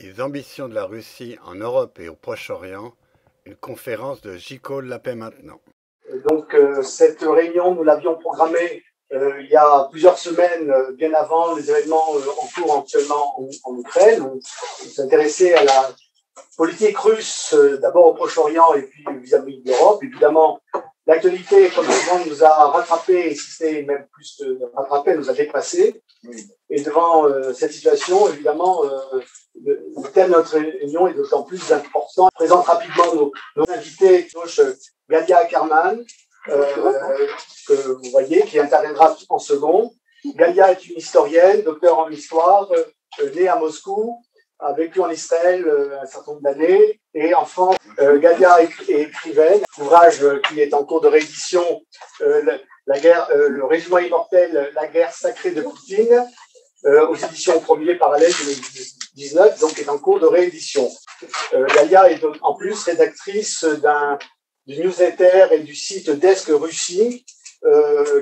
Les ambitions de la Russie en Europe et au Proche-Orient, une conférence de J. Cole La Paix Maintenant. Donc cette réunion, nous l'avions programmée il y a plusieurs semaines, bien avant les événements en cours actuellement en Ukraine. On s'intéressait à la politique russe, d'abord au Proche-Orient et puis vis-à-vis de l'Europe. Évidemment, l'actualité, comme tout le monde, nous a rattrapés, et si c'est même plus que rattrapés, nous a dépassés. Et devant cette situation, évidemment, le thème de notre réunion est d'autant plus important. Je présente rapidement nos invités. Galia Ackerman, que vous voyez, qui interviendra en second. Galia est une historienne, docteur en histoire, née à Moscou, a vécu en Israël un certain nombre d'années, et en France, Galia est écrivaine, ouvrage qui est en cours de réédition, le régiment immortel, la guerre sacrée de Poutine, aux éditions Premier Parallèle 2019, donc est en cours de réédition. Galia est en plus rédactrice du newsletter et du site Desk Russie,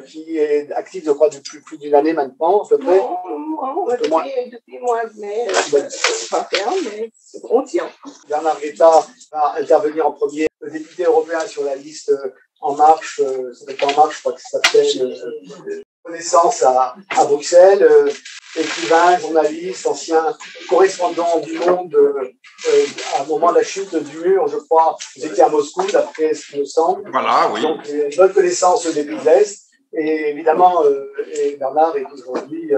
qui est actif, je crois, depuis plus d'une année maintenant, à peu près. Non, depuis mois de mai, c'est pas ferme, mais on tient. Bernard Guetta va intervenir en premier, le député européen sur la liste En Marche, ça s'appelle En Marche, je crois que ça s'appelle Connaissance à Bruxelles, écrivain, journaliste, ancien correspondant du Monde à un moment de la chute du mur, je crois, vous étiez à Moscou, d'après ce qui me semble. Voilà, oui. Donc, une bonne connaissance des pays de l'Est. Et évidemment, Bernard est aujourd'hui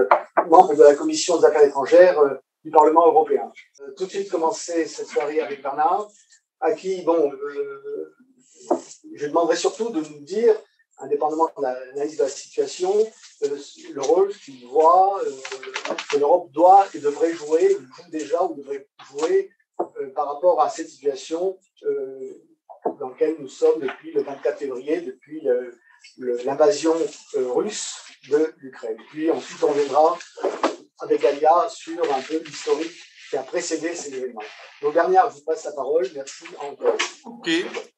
membre de la Commission des Affaires étrangères du Parlement européen. Tout de suite commencer cette soirée avec Bernard, à qui, je demanderai surtout de nous dire, indépendamment de l'analyse de la situation, le rôle qu'il voit que l'Europe doit et devrait jouer, joue déjà ou devrait jouer par rapport à cette situation dans laquelle nous sommes depuis le 24 février, depuis l'invasion russe de l'Ukraine. Puis ensuite, on reviendra avec Galia sur un peu l'historique qui a précédé ces événements. Donc, Bernard, je vous passe la parole. Merci encore. Ok.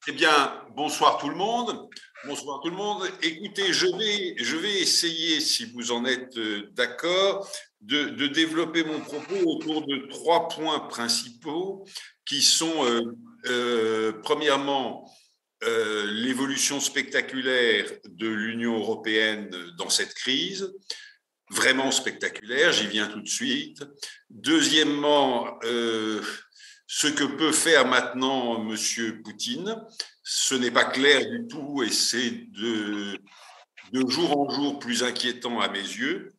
Eh bien, bonsoir tout le monde. Bonsoir tout le monde. Écoutez, je vais essayer, si vous en êtes d'accord, de développer mon propos autour de 3 points principaux qui sont, premièrement, l'évolution spectaculaire de l'Union européenne dans cette crise, vraiment spectaculaire, j'y viens tout de suite. Deuxièmement, ce que peut faire maintenant M. Poutine, ce n'est pas clair du tout et c'est de jour en jour plus inquiétant à mes yeux.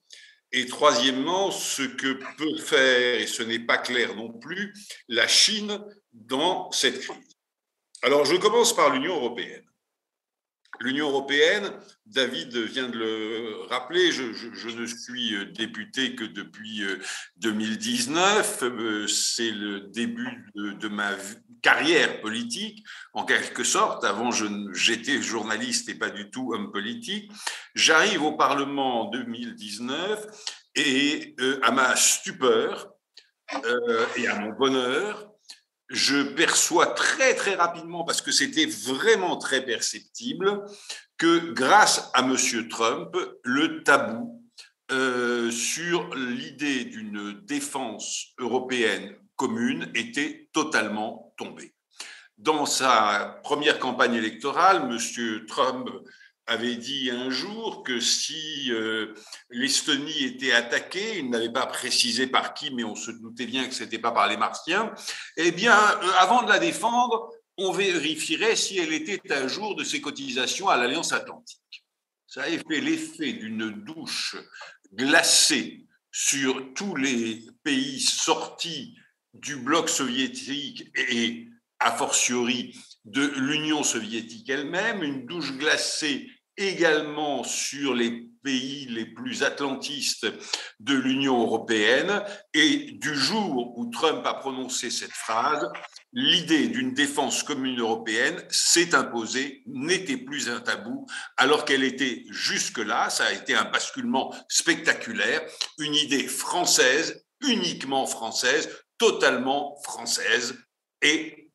Et troisièmement, ce que peut faire, et ce n'est pas clair non plus, la Chine dans cette crise. Alors, je commence par l'Union européenne. L'Union européenne, David vient de le rappeler, je ne suis député que depuis 2019, c'est le début de ma carrière politique, en quelque sorte. Avant, j'étais journaliste et pas du tout homme politique. J'arrive au Parlement en 2019 et à ma stupeur et à mon bonheur, je perçois très très rapidement, parce que c'était vraiment très perceptible, que grâce à M. Trump, le tabou sur l'idée d'une défense européenne commune était totalement tombé. Dans sa première campagne électorale, M. Trump avait dit un jour que si l'Estonie était attaquée, il n'avait pas précisé par qui, mais on se doutait bien que ce n'était pas par les Martiens, eh bien, avant de la défendre, on vérifierait si elle était à jour de ses cotisations à l'Alliance Atlantique. Ça avait fait l'effet d'une douche glacée sur tous les pays sortis du bloc soviétique et a fortiori de l'Union soviétique elle-même, une douche glacée également sur les pays les plus atlantistes de l'Union européenne. Et du jour où Trump a prononcé cette phrase, l'idée d'une défense commune européenne s'est imposée, n'était plus un tabou, alors qu'elle était jusque-là, ça a été un basculement spectaculaire, une idée française, uniquement française, totalement française et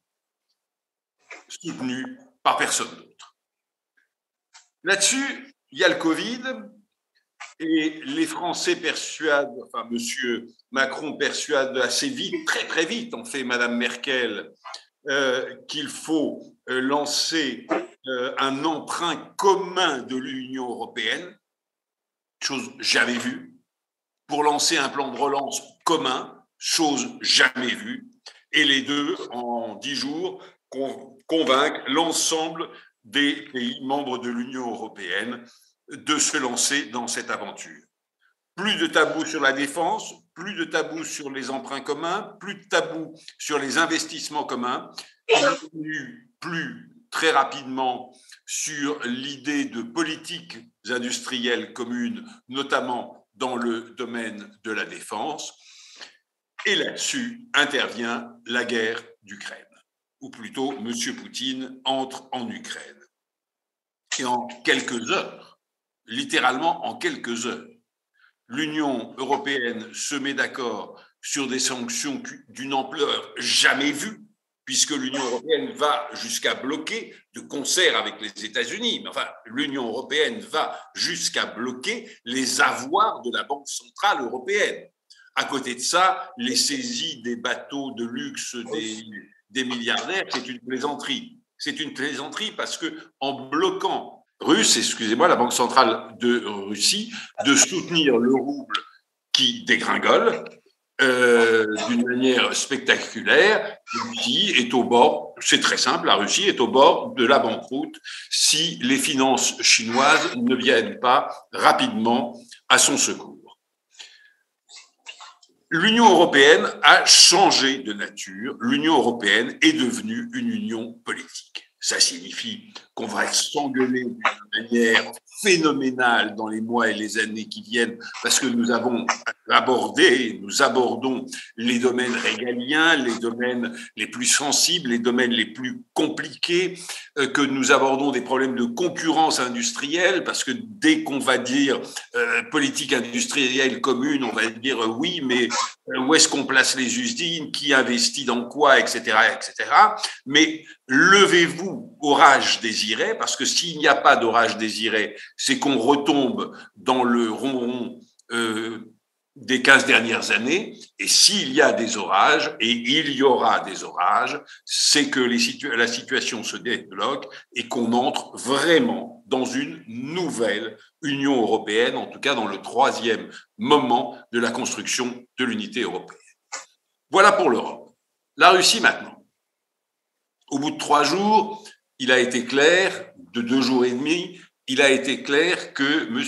soutenue par personne d'autre. Là-dessus, il y a le Covid Et les Français persuadent, enfin, M. Macron persuade assez vite, très très vite, en fait, Mme Merkel, qu'il faut lancer un emprunt commun de l'Union européenne, chose jamais vue, pour lancer un plan de relance commun, chose jamais vue, et les deux, en 10 jours, convainquent l'ensemble des pays membres de l'Union européenne de se lancer dans cette aventure. Plus de tabou sur la défense, plus de tabou sur les emprunts communs, plus de tabou sur les investissements communs, plus très rapidement sur l'idée de politiques industrielles communes, notamment dans le domaine de la défense. Et là-dessus intervient la guerre d'Ukraine, ou plutôt M. Poutine entre en Ukraine. Et en quelques heures, littéralement en quelques heures, l'Union européenne se met d'accord sur des sanctions d'une ampleur jamais vue, puisque l'Union européenne va jusqu'à bloquer, de concert avec les États-Unis, mais enfin, l'Union européenne va jusqu'à bloquer les avoirs de la Banque centrale européenne. À côté de ça, les saisies des bateaux de luxe des milliardaires, c'est une plaisanterie. C'est une plaisanterie parce qu'en bloquant la Banque centrale de Russie, de soutenir le rouble qui dégringole d'une manière spectaculaire, Russie est au bord, c'est très simple, la Russie est au bord de la banqueroute si les finances chinoises ne viennent pas rapidement à son secours. L'Union européenne a changé de nature. L'Union européenne est devenue une union politique. Ça signifie qu'on va s'engueuler d'une manière phénoménale dans les mois et les années qui viennent, parce que nous abordons les domaines régaliens, les domaines les plus sensibles, les domaines les plus compliqués, que nous abordons des problèmes de concurrence industrielle, parce que dès qu'on va dire politique industrielle commune, on va dire oui, mais où est-ce qu'on place les usines, qui investit dans quoi, etc., etc. Mais levez-vous, orage désiré, parce que s'il n'y a pas d'orage désiré, c'est qu'on retombe dans le ronron des 15 dernières années, et s'il y a des orages, et il y aura des orages, c'est que la situation se débloque et qu'on entre vraiment dans une nouvelle Union européenne, en tout cas dans le 3e moment de la construction de l'unité européenne. Voilà pour l'Europe. La Russie maintenant. Au bout de 3 jours, il a été clair, de 2 jours et demi, il a été clair que M.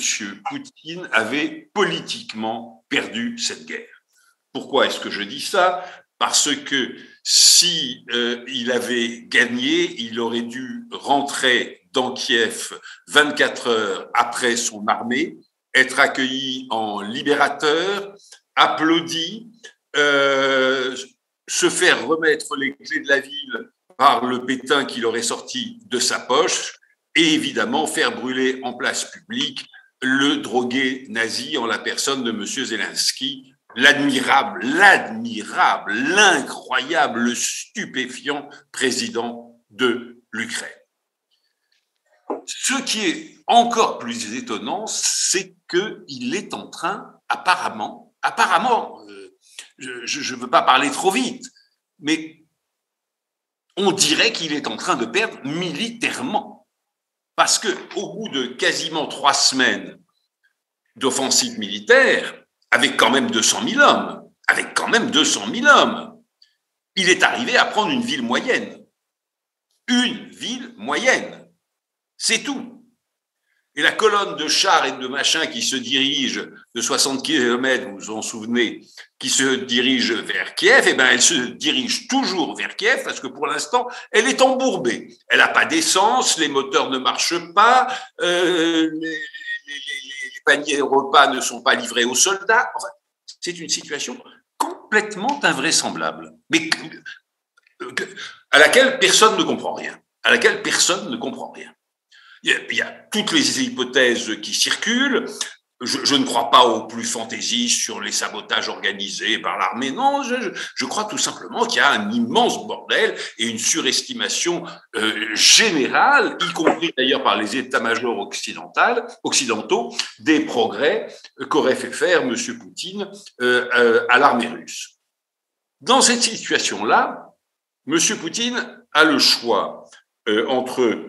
Poutine avait politiquement perdu cette guerre. Pourquoi est-ce que je dis ça ? Parce que si il avait gagné, il aurait dû rentrer dans Kiev 24 heures après son armée, être accueilli en libérateur, applaudi, se faire remettre les clés de la ville par le Pétain qu'il aurait sorti de sa poche, et évidemment faire brûler en place publique le drogué nazi en la personne de M. Zelensky, l'admirable, l'incroyable, le stupéfiant président de l'Ukraine. Ce qui est encore plus étonnant, c'est qu'il est en train, apparemment, je ne veux pas parler trop vite, mais on dirait qu'il est en train de perdre militairement. Parce qu'au bout de quasiment 3 semaines d'offensive militaire, avec quand même 200 000 hommes, il est arrivé à prendre une ville moyenne. Une ville moyenne. C'est tout. Et la colonne de chars et de machins qui se dirige de 60 km, vous vous en souvenez, qui se dirige vers Kiev, eh ben elle se dirige toujours vers Kiev parce que pour l'instant, elle est embourbée. Elle n'a pas d'essence, les moteurs ne marchent pas, les paniers repas ne sont pas livrés aux soldats. Enfin, c'est une situation complètement invraisemblable, mais à laquelle personne ne comprend rien. Il y a toutes les hypothèses qui circulent. je ne crois pas aux plus fantaisistes sur les sabotages organisés par l'armée. Non, je crois tout simplement qu'il y a un immense bordel et une surestimation générale, y compris d'ailleurs par les états-majors occidentaux, des progrès qu'aurait fait faire M. Poutine à l'armée russe. Dans cette situation-là, M. Poutine a le choix entre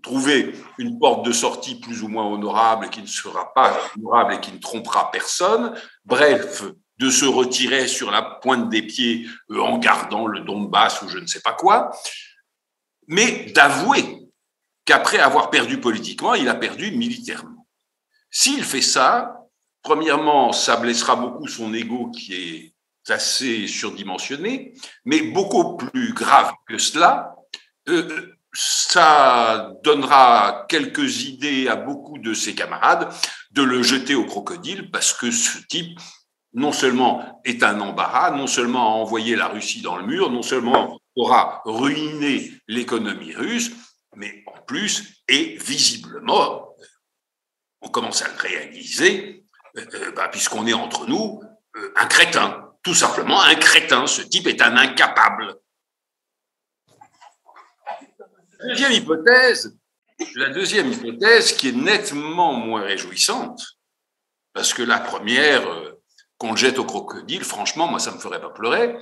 trouver une porte de sortie plus ou moins honorable et qui ne sera pas honorable et qui ne trompera personne, bref, de se retirer sur la pointe des pieds en gardant le Donbass ou je ne sais pas quoi, mais d'avouer qu'après avoir perdu politiquement, il a perdu militairement. S'il fait ça, premièrement, ça blessera beaucoup son ego qui est assez surdimensionné, mais beaucoup plus grave que cela, ça donnera quelques idées à beaucoup de ses camarades de le jeter au crocodile parce que ce type, non seulement est un embarras, non seulement a envoyé la Russie dans le mur, non seulement aura ruiné l'économie russe, mais en plus est visiblement, on commence à le réaliser, puisqu'on est entre nous, un crétin, tout simplement un crétin. Ce type est un incapable. La deuxième hypothèse qui est nettement moins réjouissante, parce que la première, qu'on le jette au crocodile, franchement, moi, ça ne me ferait pas pleurer.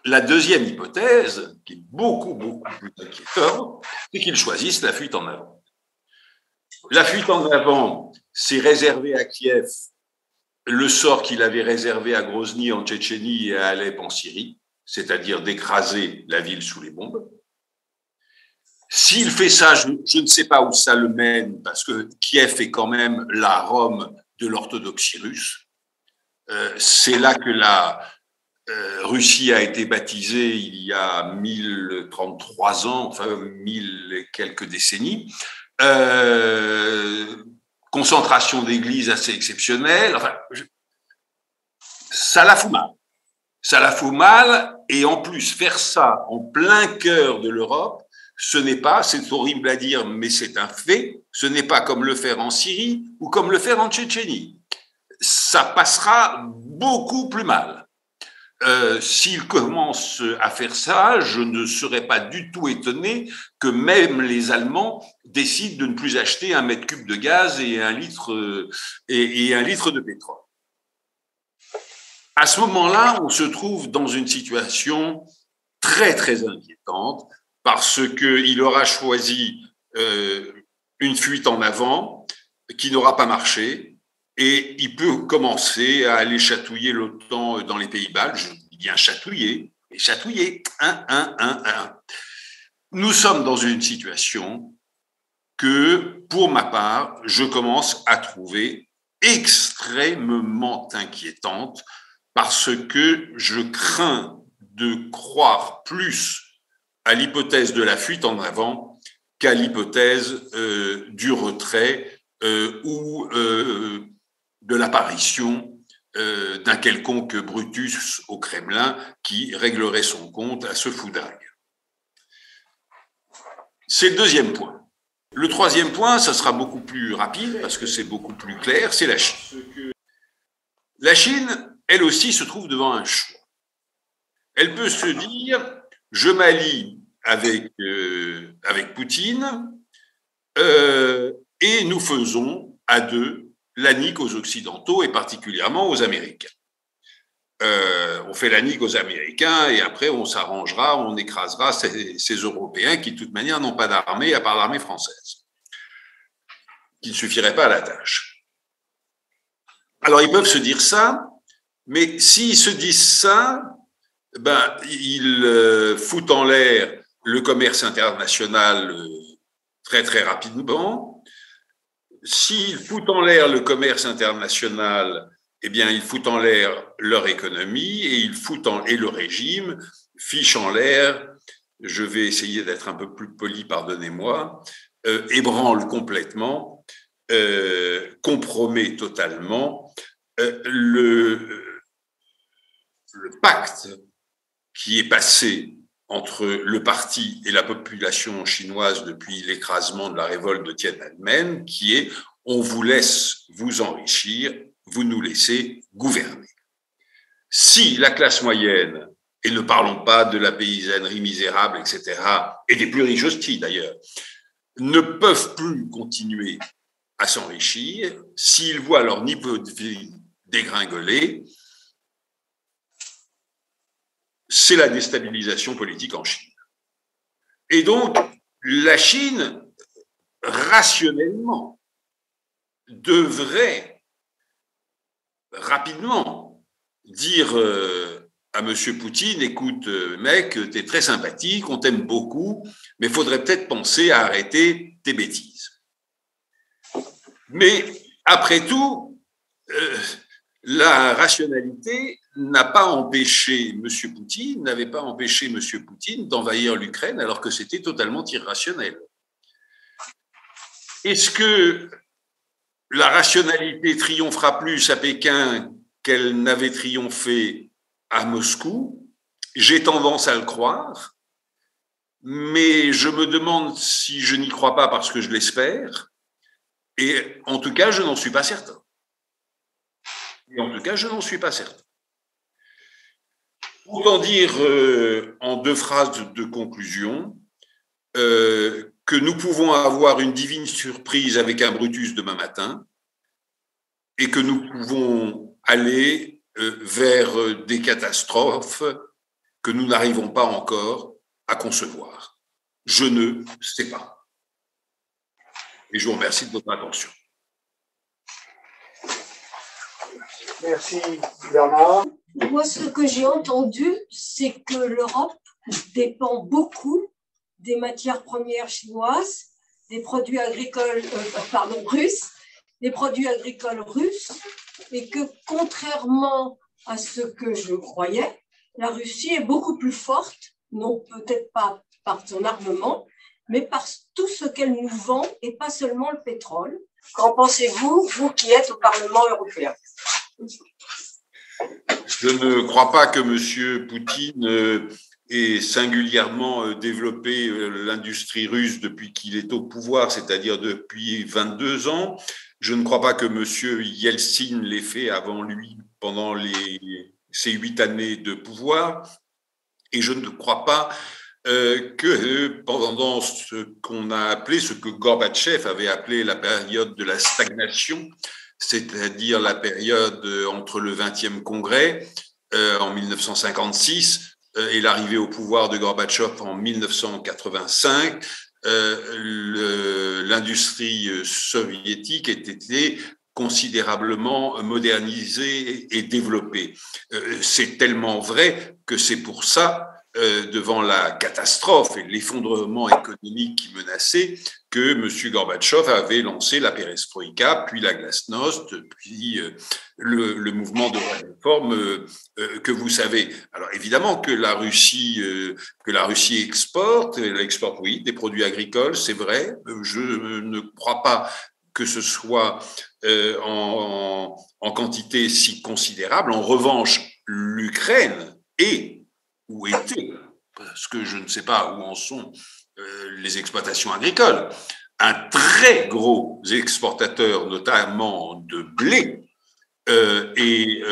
La deuxième hypothèse, qui est beaucoup, beaucoup plus inquiétante, c'est qu'il choisisse la fuite en avant. La fuite en avant, c'est réservé à Kiev le sort qu'il avait réservé à Grozny en Tchétchénie et à Alep en Syrie, c'est-à-dire d'écraser la ville sous les bombes. S'il fait ça, je ne sais pas où ça le mène, parce que Kiev est quand même la Rome de l'orthodoxie russe. C'est là que la Russie a été baptisée il y a 1033 ans, enfin 1000 et quelques décennies. Concentration d'églises assez exceptionnelle. Enfin, ça la fout mal. Ça la fout mal, et en plus, faire ça en plein cœur de l'Europe, ce n'est pas, c'est horrible à dire, mais c'est un fait, ce n'est pas comme le faire en Syrie ou comme le faire en Tchétchénie. Ça passera beaucoup plus mal. S'il commence à faire ça, je ne serais pas du tout étonné que même les Allemands décident de ne plus acheter 1 mètre cube de gaz et 1 litre de pétrole. À ce moment-là, on se trouve dans une situation très, très inquiétante, parce qu'il aura choisi une fuite en avant qui n'aura pas marché, et il peut commencer à aller chatouiller l'OTAN dans les pays baltes. Je dis bien chatouiller, et chatouiller, Nous sommes dans une situation que, pour ma part, je commence à trouver extrêmement inquiétante, parce que je crains de croire plus à l'hypothèse de la fuite en avant qu'à l'hypothèse du retrait ou de l'apparition d'un quelconque Brutus au Kremlin qui réglerait son compte à ce foudrage. C'est le deuxième point. Le troisième point, ça sera beaucoup plus rapide parce que c'est beaucoup plus clair, c'est la Chine. La Chine, elle aussi, se trouve devant un choix. Elle peut se dire, je m'allie avec Poutine et nous faisons à deux la nique aux Occidentaux et particulièrement aux Américains. On fait la nique aux Américains et après on s'arrangera, on écrasera ces Européens qui de toute manière n'ont pas d'armée à part l'armée française, qui ne suffirait pas à la tâche. Alors ils peuvent se dire ça, mais s'ils se disent ça, ils foutent en l'air le commerce international très très rapidement. S'ils foutent en l'air le commerce international, eh bien, ils foutent en l'air leur économie et le régime fiche en l'air, je vais essayer d'être un peu plus poli, pardonnez-moi, ébranle complètement, compromet totalement le pacte qui est passé entre le parti et la population chinoise depuis l'écrasement de la révolte de Tiananmen, qui est On vous laisse vous enrichir, vous nous laissez gouverner. Si la classe moyenne, et ne parlons pas de la paysannerie misérable, etc., et des plus riches aussi d'ailleurs, ne peuvent plus continuer à s'enrichir, s'ils voient leur niveau de vie dégringoler, c'est la déstabilisation politique en Chine. Et donc, la Chine, rationnellement, devrait rapidement dire à M. Poutine, écoute, mec, t'es très sympathique, on t'aime beaucoup, mais il faudrait peut-être penser à arrêter tes bêtises. Mais après tout, la rationalité n'avait pas empêché M. Poutine d'envahir l'Ukraine alors que c'était totalement irrationnel. Est-ce que la rationalité triomphera plus à Pékin qu'elle n'avait triomphé à Moscou? J'ai tendance à le croire, mais je me demande si je n'y crois pas parce que je l'espère, et en tout cas, je n'en suis pas certain. Autant dire en 2 phrases de conclusion que nous pouvons avoir une divine surprise avec un Brutus demain matin et que nous pouvons aller vers des catastrophes que nous n'arrivons pas encore à concevoir. Je ne sais pas. Et je vous remercie de votre attention. Merci, Bernard. Moi, ce que j'ai entendu, c'est que l'Europe dépend beaucoup des matières premières chinoises, des produits agricoles, russes, et que contrairement à ce que je croyais, la Russie est beaucoup plus forte, non peut-être pas par son armement, mais par tout ce qu'elle nous vend et pas seulement le pétrole. Qu'en pensez-vous, vous qui êtes au Parlement européen? Je ne crois pas que M. Poutine ait singulièrement développé l'industrie russe depuis qu'il est au pouvoir, c'est-à-dire depuis 22 ans. Je ne crois pas que M. Yeltsin l'ait fait avant lui pendant ces 8 années de pouvoir. Et je ne crois pas que pendant ce qu'on a appelé, ce que Gorbatchev avait appelé la période de la stagnation, c'est-à-dire la période entre le 20e congrès en 1956 et l'arrivée au pouvoir de Gorbatchev en 1985, l'industrie soviétique ait été considérablement modernisée et développée. C'est tellement vrai que c'est pour ça, devant la catastrophe et l'effondrement économique qui menaçait, que M. Gorbatchev avait lancé la perestroïka, puis la glasnost, puis le mouvement de réforme que vous savez. Alors évidemment que la Russie exporte, elle exporte, oui, des produits agricoles, c'est vrai. Je ne crois pas que ce soit en quantité si considérable. En revanche, l'Ukraine où était, parce que je ne sais pas où en sont les exploitations agricoles, un très gros exportateur, notamment de blé, et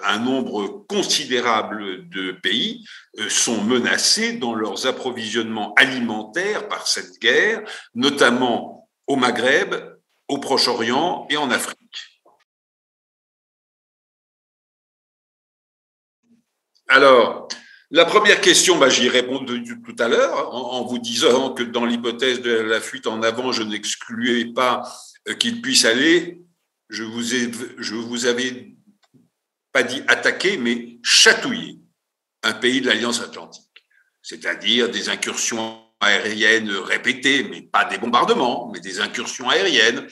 un nombre considérable de pays sont menacés dans leurs approvisionnements alimentaires par cette guerre, notamment au Maghreb, au Proche-Orient et en Afrique. Alors, la première question, j'y ai répondu tout à l'heure en vous disant que dans l'hypothèse de la fuite en avant, je n'excluais pas qu'il puisse aller. Je vous avais pas dit attaquer, mais chatouiller un pays de l'Alliance Atlantique, c'est-à-dire des incursions aériennes répétées, mais pas des bombardements, mais des incursions aériennes.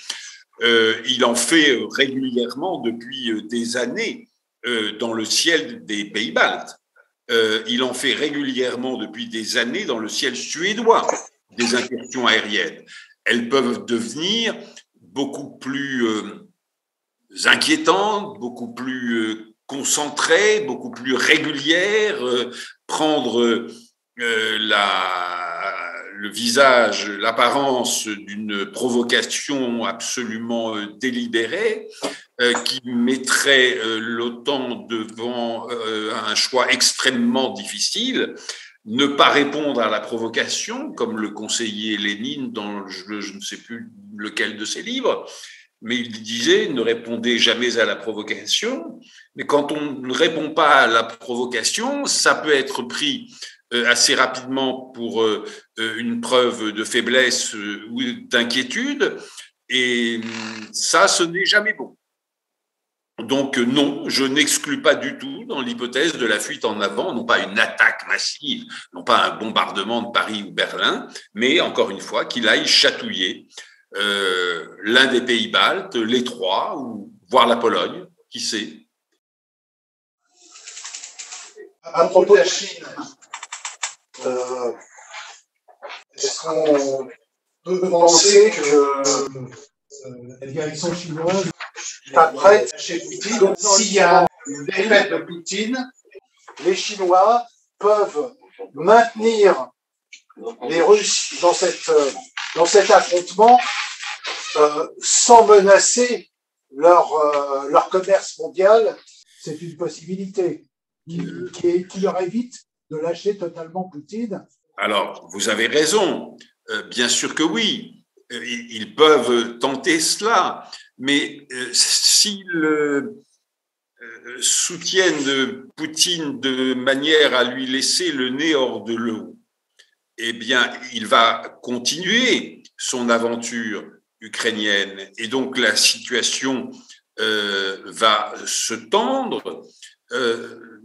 Il en fait régulièrement depuis des années dans le ciel des pays baltes. Il en fait régulièrement depuis des années dans le ciel suédois des incursions aériennes. Elles peuvent devenir beaucoup plus inquiétantes, beaucoup plus concentrées, beaucoup plus régulières, prendre le visage, l'apparence d'une provocation absolument délibérée qui mettrait l'OTAN devant un choix extrêmement difficile. Ne pas répondre à la provocation, comme le conseillait Lénine dans je ne sais plus lequel de ses livres, mais il disait ne répondez jamais à la provocation. Mais quand on ne répond pas à la provocation, ça peut être pris assez rapidement pour une preuve de faiblesse ou d'inquiétude, et ça, ce n'est jamais bon. Donc non, je n'exclus pas du tout dans l'hypothèse de la fuite en avant, non pas une attaque massive, non pas un bombardement de Paris ou Berlin, mais encore une fois qu'il aille chatouiller l'un des pays baltes, les trois, ou voire la Pologne, qui sait. À propos de la Chine, est-ce qu'on peut penser que la direction chinoise est prête chez Poutine? S'il y a une défaite de Poutine, les Chinois peuvent maintenir les Russes dans cet affrontement sans menacer leur commerce mondial. C'est une possibilité qui leur évite de lâcher totalement Poutine. Alors, vous avez raison. Bien sûr que oui. Ils peuvent tenter cela. Mais s'ils soutiennent Poutine de manière à lui laisser le nez hors de l'eau, eh bien, il va continuer son aventure ukrainienne. Et donc, la situation va se tendre.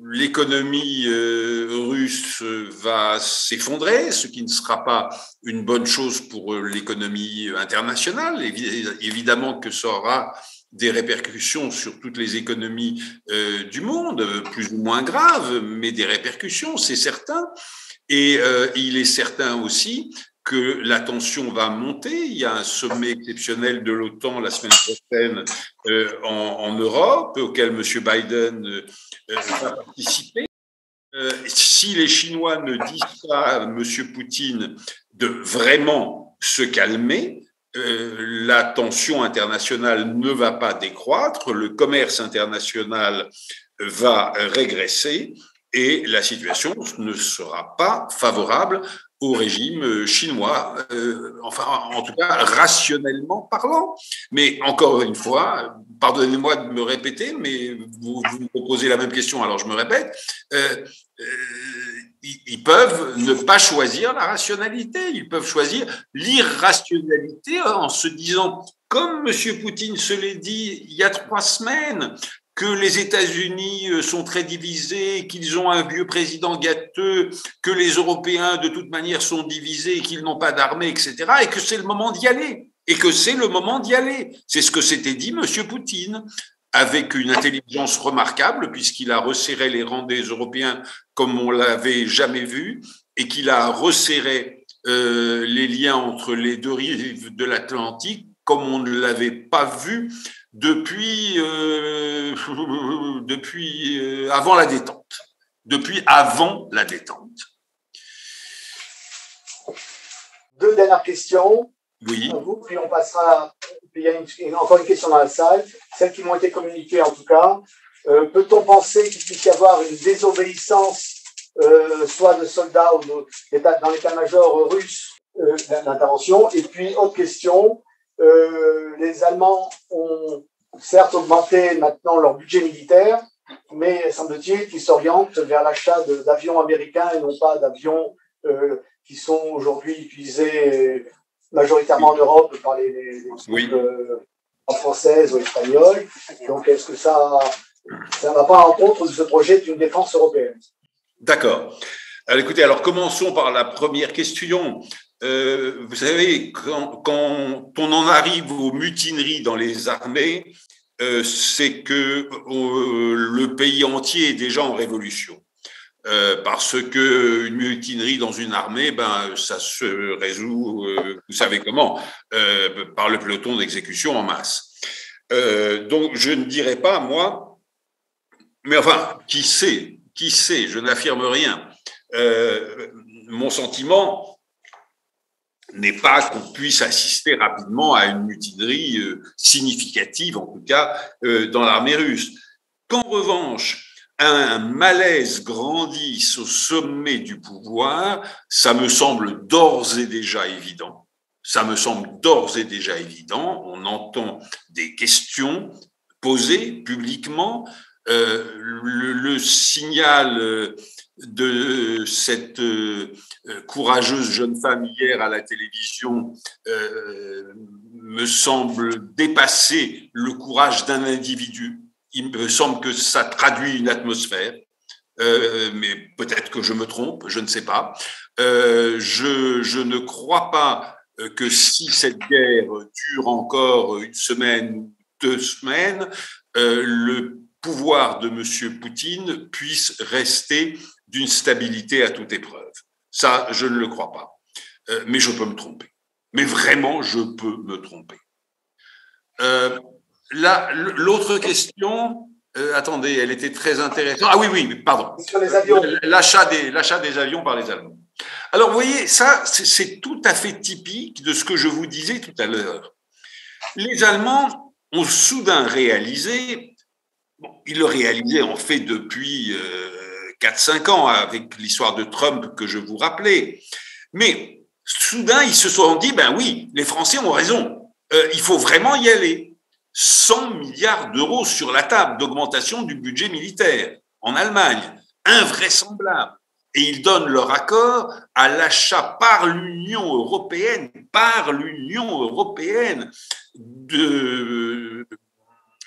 L'économie russe va s'effondrer, ce qui ne sera pas une bonne chose pour l'économie internationale. Évidemment que ça aura des répercussions sur toutes les économies du monde, plus ou moins graves, mais des répercussions, c'est certain. Et il est certain aussi que la tension va monter. Il y a un sommet exceptionnel de l'OTAN la semaine prochaine en Europe, auquel M. Biden va participer. Si les Chinois ne disent pas à M. Poutine de vraiment se calmer, la tension internationale ne va pas décroître, le commerce international va régresser et la situation ne sera pas favorable au régime chinois, enfin, en tout cas, rationnellement parlant. Mais encore une fois, pardonnez-moi de me répéter, mais vous me posez la même question, alors je me répète, ils peuvent ne pas choisir la rationalité, ils peuvent choisir l'irrationalité en se disant, comme M. Poutine se l'est dit il y a 3 semaines, que les États-Unis sont très divisés, qu'ils ont un vieux président gâteux, que les Européens de toute manière sont divisés, qu'ils n'ont pas d'armée, etc., et que c'est le moment d'y aller. C'est ce que s'était dit M. Poutine, avec une intelligence remarquable, puisqu'il a resserré les rangs des Européens comme on l'avait jamais vu, et qu'il a resserré les liens entre les deux rives de l'Atlantique comme on ne l'avait pas vu depuis avant la détente. Depuis avant la détente. 2 dernières questions. Oui. Vous, puis on passera. Puis il y a encore une question dans la salle, celles qui m'ont été communiquées en tout cas. Peut-on penser qu'il puisse y avoir une désobéissance, soit de soldats ou dans l'état-major russe d'intervention? Et puis, autre question, les Allemands ont certes augmenté maintenant leur budget militaire, mais semble-t-il qu'ils s'orientent vers l'achat d'avions américains et non pas d'avions qui sont aujourd'hui utilisés majoritairement en Europe par les troupes françaises ou espagnoles. Donc, est-ce que ça ne va pas à l'encontre de ce projet d'une défense européenne? D'accord. Alors, écoutez, commençons par la première question. Vous savez, quand on en arrive aux mutineries dans les armées, c'est que le pays entier est déjà en révolution. Parce que une mutinerie dans une armée, ça se résout, vous savez comment, par le peloton d'exécution en masse. Donc, je ne dirais pas, moi, mais enfin, qui sait, je n'affirme rien. Mon sentiment, n'est pas qu'on puisse assister rapidement à une mutinerie significative, en tout cas dans l'armée russe. Qu'en revanche, un malaise grandisse au sommet du pouvoir, ça me semble d'ores et déjà évident. Ça me semble d'ores et déjà évident. On entend des questions posées publiquement. Le signal de cette courageuse jeune femme hier à la télévision me semble dépasser le courage d'un individu. Il me semble que ça traduit une atmosphère, mais peut-être que je me trompe, je ne sais pas. Je ne crois pas que si cette guerre dure encore une semaine ou 2 semaines, le pouvoir de M. Poutine puisse rester d'une stabilité à toute épreuve. Ça, je ne le crois pas. Mais je peux me tromper. Mais vraiment, je peux me tromper. L'autre question, attendez, elle était très intéressante. Ah oui, pardon. Sur les avions. L'achat des avions par les Allemands. Alors, vous voyez, ça, c'est tout à fait typique de ce que je vous disais tout à l'heure. Les Allemands ont soudain réalisé, ils le réalisaient en fait depuis 4-5 ans avec l'histoire de Trump que je vous rappelais, mais soudain, ils se sont dit, ben oui, les Français ont raison, il faut vraiment y aller. 100 milliards d'euros sur la table d'augmentation du budget militaire en Allemagne, invraisemblable. Et ils donnent leur accord à l'achat par l'Union européenne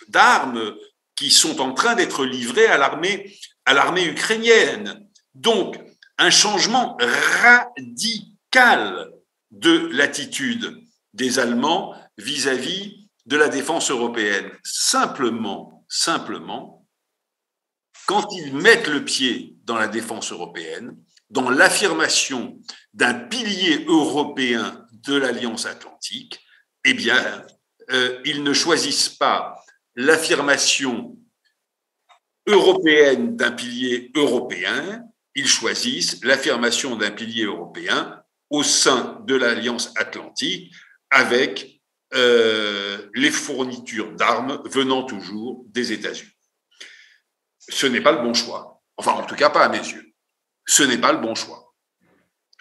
d'armes qui sont en train d'être livrées à l'armée ukrainienne. Donc, un changement radical de l'attitude des Allemands vis-à-vis de la défense européenne. Simplement, quand ils mettent le pied dans la défense européenne, dans l'affirmation d'un pilier européen de l'Alliance atlantique, eh bien, ils ne choisissent pas l'affirmation européenne d'un pilier européen, ils choisissent l'affirmation d'un pilier européen au sein de l'Alliance atlantique avec les fournitures d'armes venant toujours des États-Unis. Ce n'est pas le bon choix. Enfin, en tout cas, pas à mes yeux. Ce n'est pas le bon choix.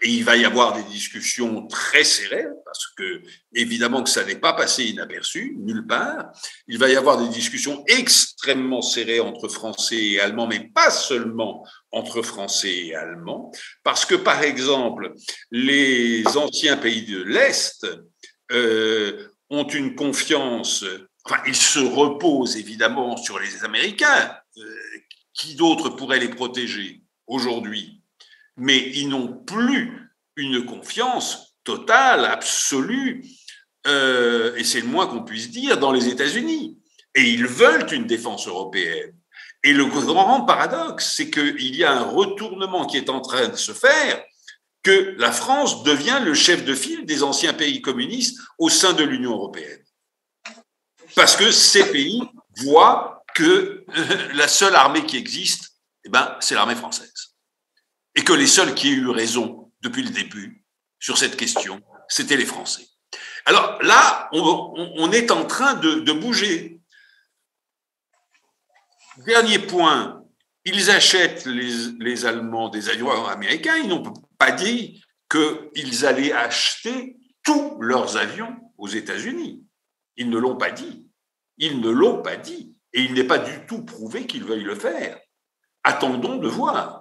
Et il va y avoir des discussions très serrées, parce que, évidemment, que ça n'est pas passé inaperçu, nulle part. Il va y avoir des discussions extrêmement serrées entre Français et Allemands, mais pas seulement entre Français et Allemands, parce que, par exemple, les anciens pays de l'Est ont une confiance, enfin, ils se reposent évidemment sur les Américains, qui d'autre pourrait les protéger aujourd'hui? Mais ils n'ont plus une confiance totale, absolue, et c'est le moins qu'on puisse dire, dans les États-Unis. Et ils veulent une défense européenne. Et le grand paradoxe, c'est qu'il y a un retournement qui est en train de se faire, que la France devient le chef de file des anciens pays communistes au sein de l'Union européenne. Parce que ces pays voient que la seule armée qui existe, eh ben, c'est l'armée française. Et que les seuls qui aient eu raison depuis le début sur cette question, c'était les Français. Alors là, on est en train de bouger. Dernier point, ils achètent, les Allemands, des avions américains, ils n'ont pas dit qu'ils allaient acheter tous leurs avions aux États-Unis. Ils ne l'ont pas dit. Ils ne l'ont pas dit. Et il n'est pas du tout prouvé qu'ils veuillent le faire. Attendons de voir.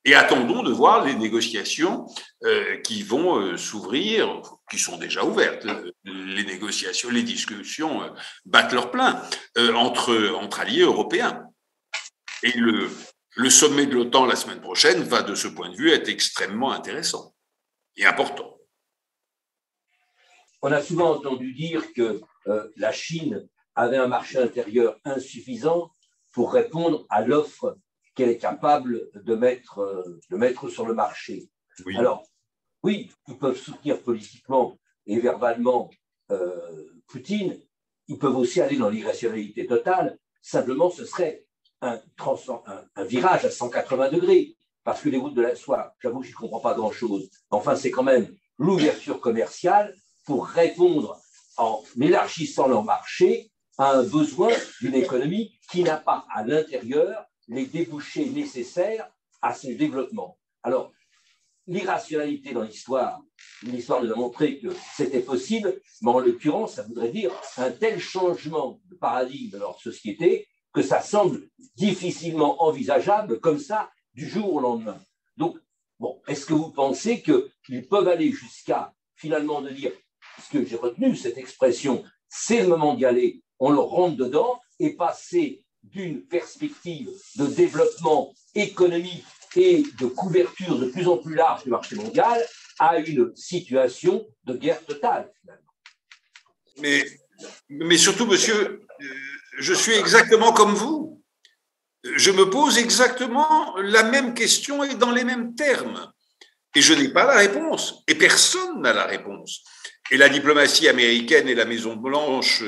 Et attendons de voir les négociations qui vont s'ouvrir, qui sont déjà ouvertes. Les négociations, les discussions battent leur plein entre alliés européens. Et le sommet de l'OTAN la semaine prochaine va, de ce point de vue, être extrêmement intéressant et important. On a souvent entendu dire que la Chine avait un marché intérieur insuffisant pour répondre à l'offre qu'elle est capable de mettre sur le marché. Oui. Alors, oui, ils peuvent soutenir politiquement et verbalement Poutine, ils peuvent aussi aller dans l'irrationalité totale, simplement ce serait un virage à 180 degrés, parce que les routes de la soie, j'avoue que je ne comprends pas grand-chose, enfin c'est quand même l'ouverture commerciale pour répondre, en élargissant leur marché, à un besoin d'une économie qui n'a pas à l'intérieur les débouchés nécessaires à son développement. Alors, l'irrationalité dans l'histoire nous a montré que c'était possible, mais en l'occurrence, ça voudrait dire un tel changement de paradigme de leur société que ça semble difficilement envisageable comme ça du jour au lendemain. Donc, bon, est-ce que vous pensez qu'ils peuvent aller jusqu'à finalement de dire, parce que j'ai retenu cette expression, c'est le moment d'y aller, on leur rentre dedans et passer d'une perspective de développement économique et de couverture de plus en plus large du marché mondial à une situation de guerre totale, finalement. Mais surtout, monsieur, je suis exactement comme vous. Je me pose exactement la même question et dans les mêmes termes. Et je n'ai pas la réponse. Et personne n'a la réponse. Et la diplomatie américaine et la Maison-Blanche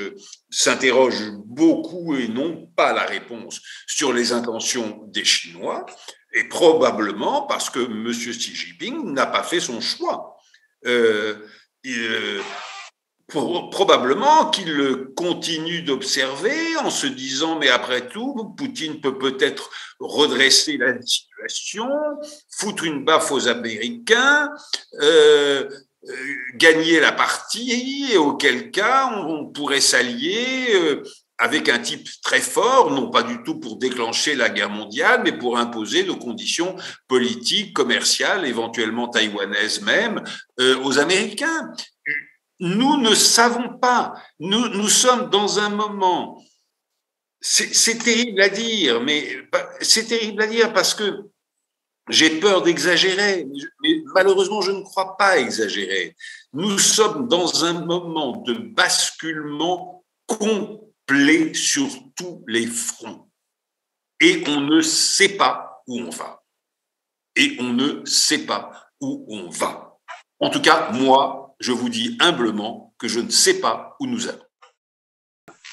s'interrogent beaucoup et n'ont pas la réponse sur les intentions des Chinois, et probablement parce que M. Xi Jinping n'a pas fait son choix. Probablement qu'il continue d'observer en se disant mais après tout, Poutine peut peut-être redresser la situation, foutre une baffe aux Américains, gagner la partie, et auquel cas on pourrait s'allier avec un type très fort, non pas du tout pour déclencher la guerre mondiale, mais pour imposer nos conditions politiques, commerciales, éventuellement taïwanaises même, aux Américains. Nous ne savons pas. Nous sommes dans un moment. C'est terrible à dire, mais c'est terrible à dire parce que j'ai peur d'exagérer, mais malheureusement, je ne crois pas exagérer. Nous sommes dans un moment de basculement complet sur tous les fronts. Et on ne sait pas où on va. Et on ne sait pas où on va. En tout cas, moi, je vous dis humblement que je ne sais pas où nous allons.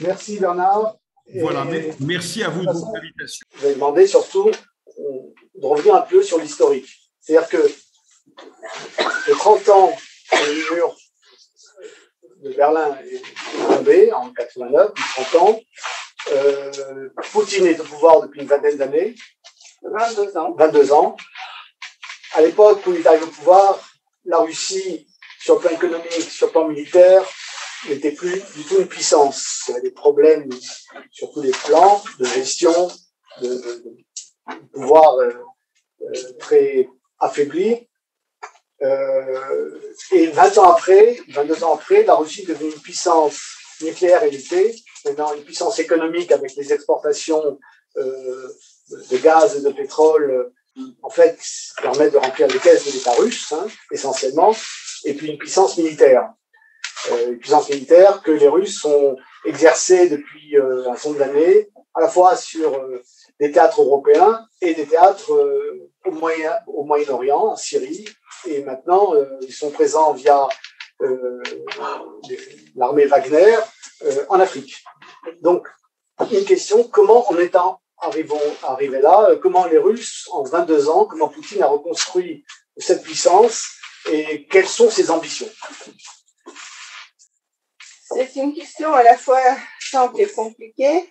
Merci Bernard. Voilà, merci à vous de votre invitation. Je vais demander surtout de revenir un peu sur l'historique. C'est-à-dire que les 30 ans le mur de Berlin est tombé en 89, 30 ans. Poutine est au pouvoir depuis une vingtaine d'années. 22 ans. 22 ans. À l'époque où il est arrivé au pouvoir, la Russie, sur le plan économique, sur le plan militaire, n'était plus du tout une puissance. Il y avait des problèmes sur tous les plans de gestion, de pouvoir très affaibli. Et 22 ans après, la Russie est devenue une puissance nucléaire élevée, maintenant une puissance économique avec les exportations de gaz et de pétrole, en fait, qui permettent de remplir les caisses de l'État russe, essentiellement, et puis une puissance militaire. Une puissance militaire que les Russes ont exercée depuis un certain nombre d'années, à la fois sur des théâtres européens et des théâtres au Moyen-Orient, en Syrie, et maintenant ils sont présents via l'armée Wagner en Afrique. Donc, une question, comment on est arrivé là, comment les Russes, en 22 ans, comment Poutine a reconstruit cette puissance et quelles sont ses ambitions? C'est une question à la fois simple et compliquée.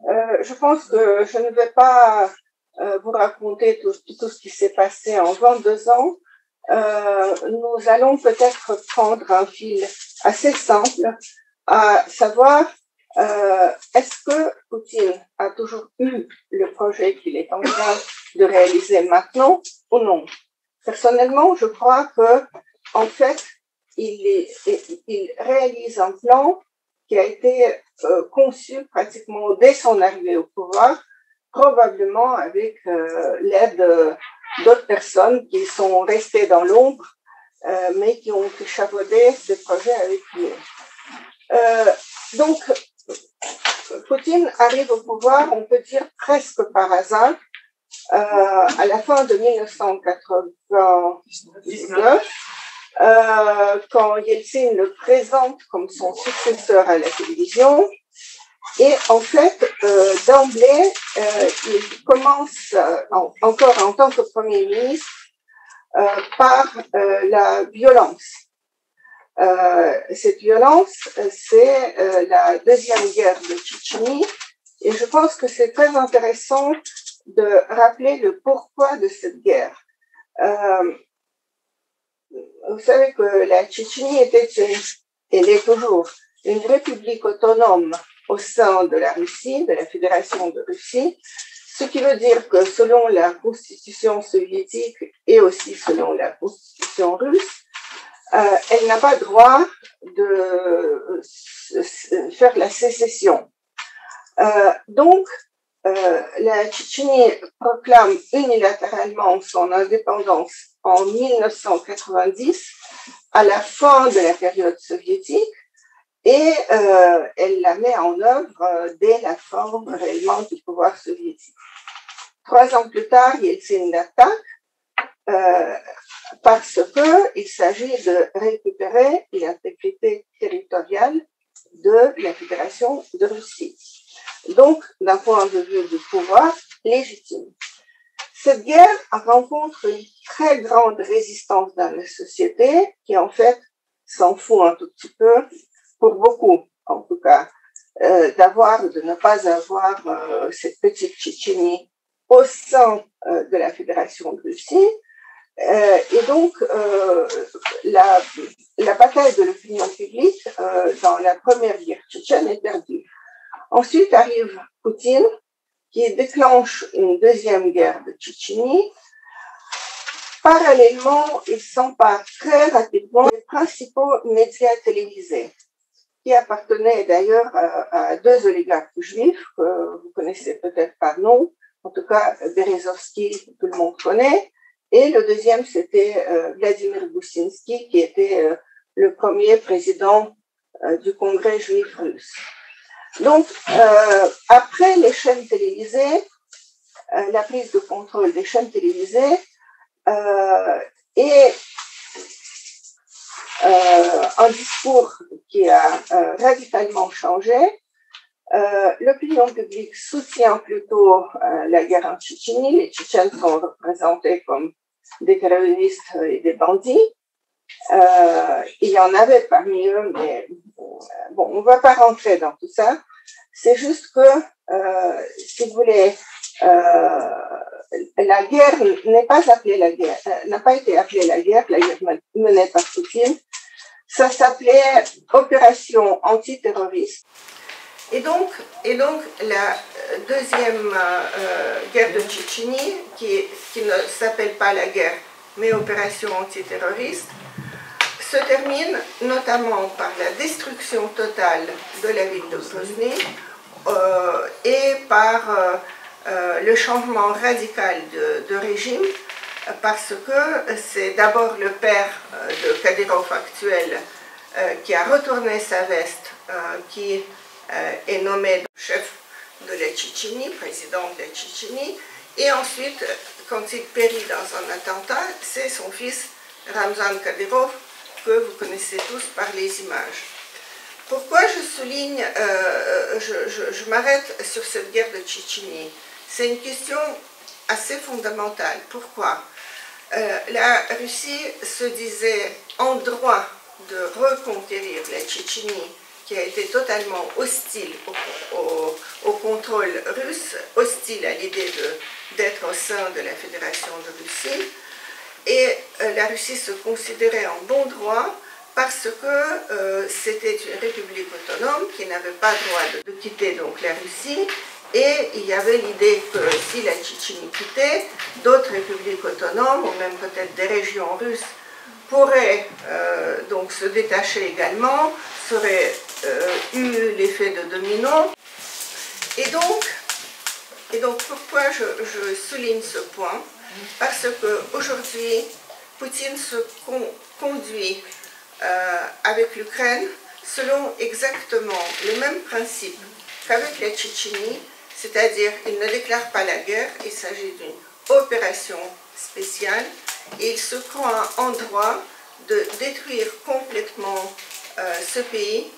Je pense que je ne vais pas vous raconter tout ce qui s'est passé en 22 ans. Nous allons peut-être prendre un fil assez simple, à savoir, est-ce que Poutine a toujours eu le projet qu'il est en train de réaliser maintenant ou non? Personnellement, je crois que, en fait, il réalise un plan qui a été conçu pratiquement dès son arrivée au pouvoir, probablement avec l'aide d'autres personnes qui sont restées dans l'ombre, mais qui ont échafaudé des projets avec lui. Donc, Poutine arrive au pouvoir, on peut dire presque par hasard, à la fin de 1999, quand Yeltsin le présente comme son successeur à la télévision. Et en fait, d'emblée, il commence, encore en tant que Premier ministre, par la violence. cette violence, c'est la deuxième guerre de Tchétchénie. Et je pense que c'est très intéressant de rappeler le pourquoi de cette guerre. Vous savez que la Tchétchénie était, elle est toujours, une république autonome au sein de la Russie, de la Fédération de Russie, ce qui veut dire que selon la constitution soviétique et aussi selon la constitution russe, elle n'a pas droit de faire la sécession. Donc, la Tchétchénie proclame unilatéralement son indépendance en 1990, à la fin de la période soviétique, et elle la met en œuvre dès la fin réellement du pouvoir soviétique. 3 ans plus tard, Yeltsin l'attaque parce qu'il s'agit de récupérer l'intégrité territoriale de la Fédération de Russie. Donc, d'un point de vue du pouvoir, légitime. Cette guerre rencontre une très grande résistance dans la société qui, en fait, s'en fout un tout petit peu, pour beaucoup, en tout cas, de ne pas avoir cette petite Tchétchénie au sein de la Fédération de Russie. Et donc, la bataille de l'opinion publique dans la première guerre tchétchène est perdue. Ensuite arrive Poutine, qui déclenche une deuxième guerre de Tchétchénie. Parallèlement, il s'empare très rapidement des principaux médias télévisés, qui appartenaient d'ailleurs à 2 oligarques juifs que vous connaissez peut-être par nom, en tout cas Berezovsky, tout le monde connaît, et le deuxième c'était Vladimir Goussinsky, qui était le premier président du Congrès juif russe. Donc, après les chaînes télévisées, la prise de contrôle des chaînes télévisées et un discours qui a radicalement changé, l'opinion publique soutient plutôt la guerre en Tchétchénie. Les Tchétchènes sont représentés comme des terroristes et des bandits. Il y en avait parmi eux, mais bon, on ne va pas rentrer dans tout ça. C'est juste que, si vous voulez, la guerre n'est pas appelée la guerre, n'a pas été appelée la guerre menée par Poutine. Ça s'appelait opération antiterroriste. Et donc la deuxième guerre de Tchétchénie, qui ne s'appelle pas la guerre, mais opération antiterroriste, se termine notamment par la destruction totale de la ville de Grozny et par le changement radical de régime, parce que c'est d'abord le père de Kadyrov actuel qui a retourné sa veste, qui est nommé chef de la Tchétchénie, président de la Tchétchénie, et ensuite, quand il périt dans un attentat, c'est son fils Ramzan Kadyrov, que vous connaissez tous par les images. Pourquoi je souligne, je m'arrête sur cette guerre de Tchétchénie? C'est une question assez fondamentale. Pourquoi? La Russie se disait en droit de reconquérir la Tchétchénie, qui a été totalement hostile au contrôle russe, hostile à l'idée d'être au sein de la Fédération de Russie. Et la Russie se considérait en bon droit parce que c'était une république autonome qui n'avait pas le droit de quitter donc la Russie. Et il y avait l'idée que si la Tchétchénie quittait, d'autres républiques autonomes, ou même peut-être des régions russes, pourraient donc se détacher également, seraient eu l'effet de domino. Et donc pourquoi je souligne ce point? Parce qu'aujourd'hui, Poutine se conduit avec l'Ukraine selon exactement le même principe qu'avec la Tchétchénie, c'est-à-dire il ne déclare pas la guerre, il s'agit d'une opération spéciale, et il se croit en droit de détruire complètement ce pays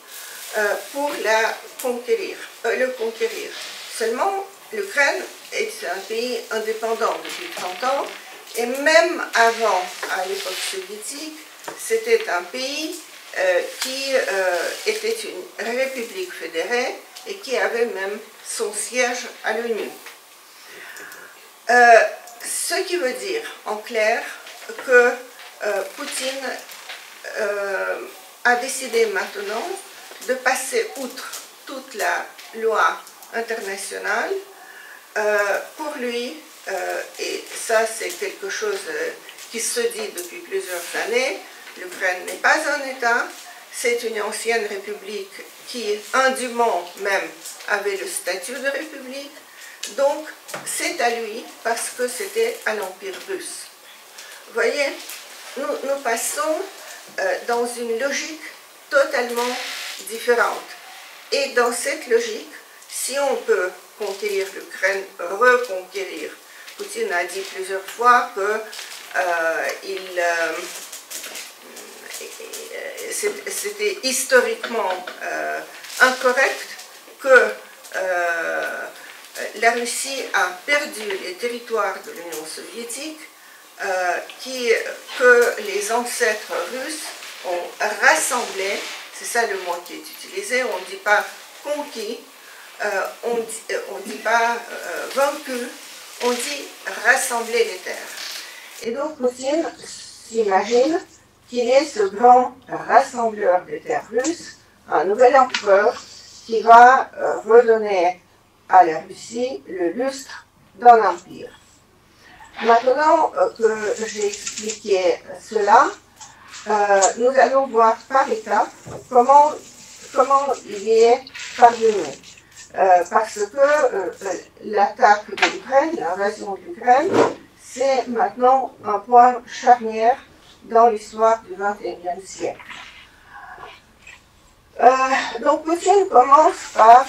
pour le conquérir. Seulement, l'Ukraine est un pays indépendant depuis 30 ans, et même avant, à l'époque soviétique, c'était un pays qui était une république fédérée et qui avait même son siège à l'ONU. Ce qui veut dire, en clair, que Poutine a décidé maintenant de passer outre toute la loi internationale. Pour lui, et ça c'est quelque chose qui se dit depuis plusieurs années, l'Ukraine n'est pas un État, c'est une ancienne république qui indûment même avait le statut de république, donc c'est à lui parce que c'était à l'Empire russe. Vous voyez, nous passons dans une logique totalement différente. Et dans cette logique, si on peut conquérir l'Ukraine, reconquérir, Poutine a dit plusieurs fois que c'était historiquement incorrect que la Russie a perdu les territoires de l'Union soviétique, que les ancêtres russes ont rassemblé, c'est ça le mot qui est utilisé, on ne dit pas conquis, on ne dit pas vaincu, on dit rassembler les terres. Et donc Poutine s'imagine qu'il est ce grand rassembleur des terres russes, un nouvel empereur qui va redonner à la Russie le lustre d'un empire. Maintenant que j'ai expliqué cela, nous allons voir par étapes comment il y est parvenu. Parce que l'attaque de l'Ukraine, l'invasion de l'Ukraine, c'est maintenant un point charnière dans l'histoire du XXIe siècle. Donc Poutine commence par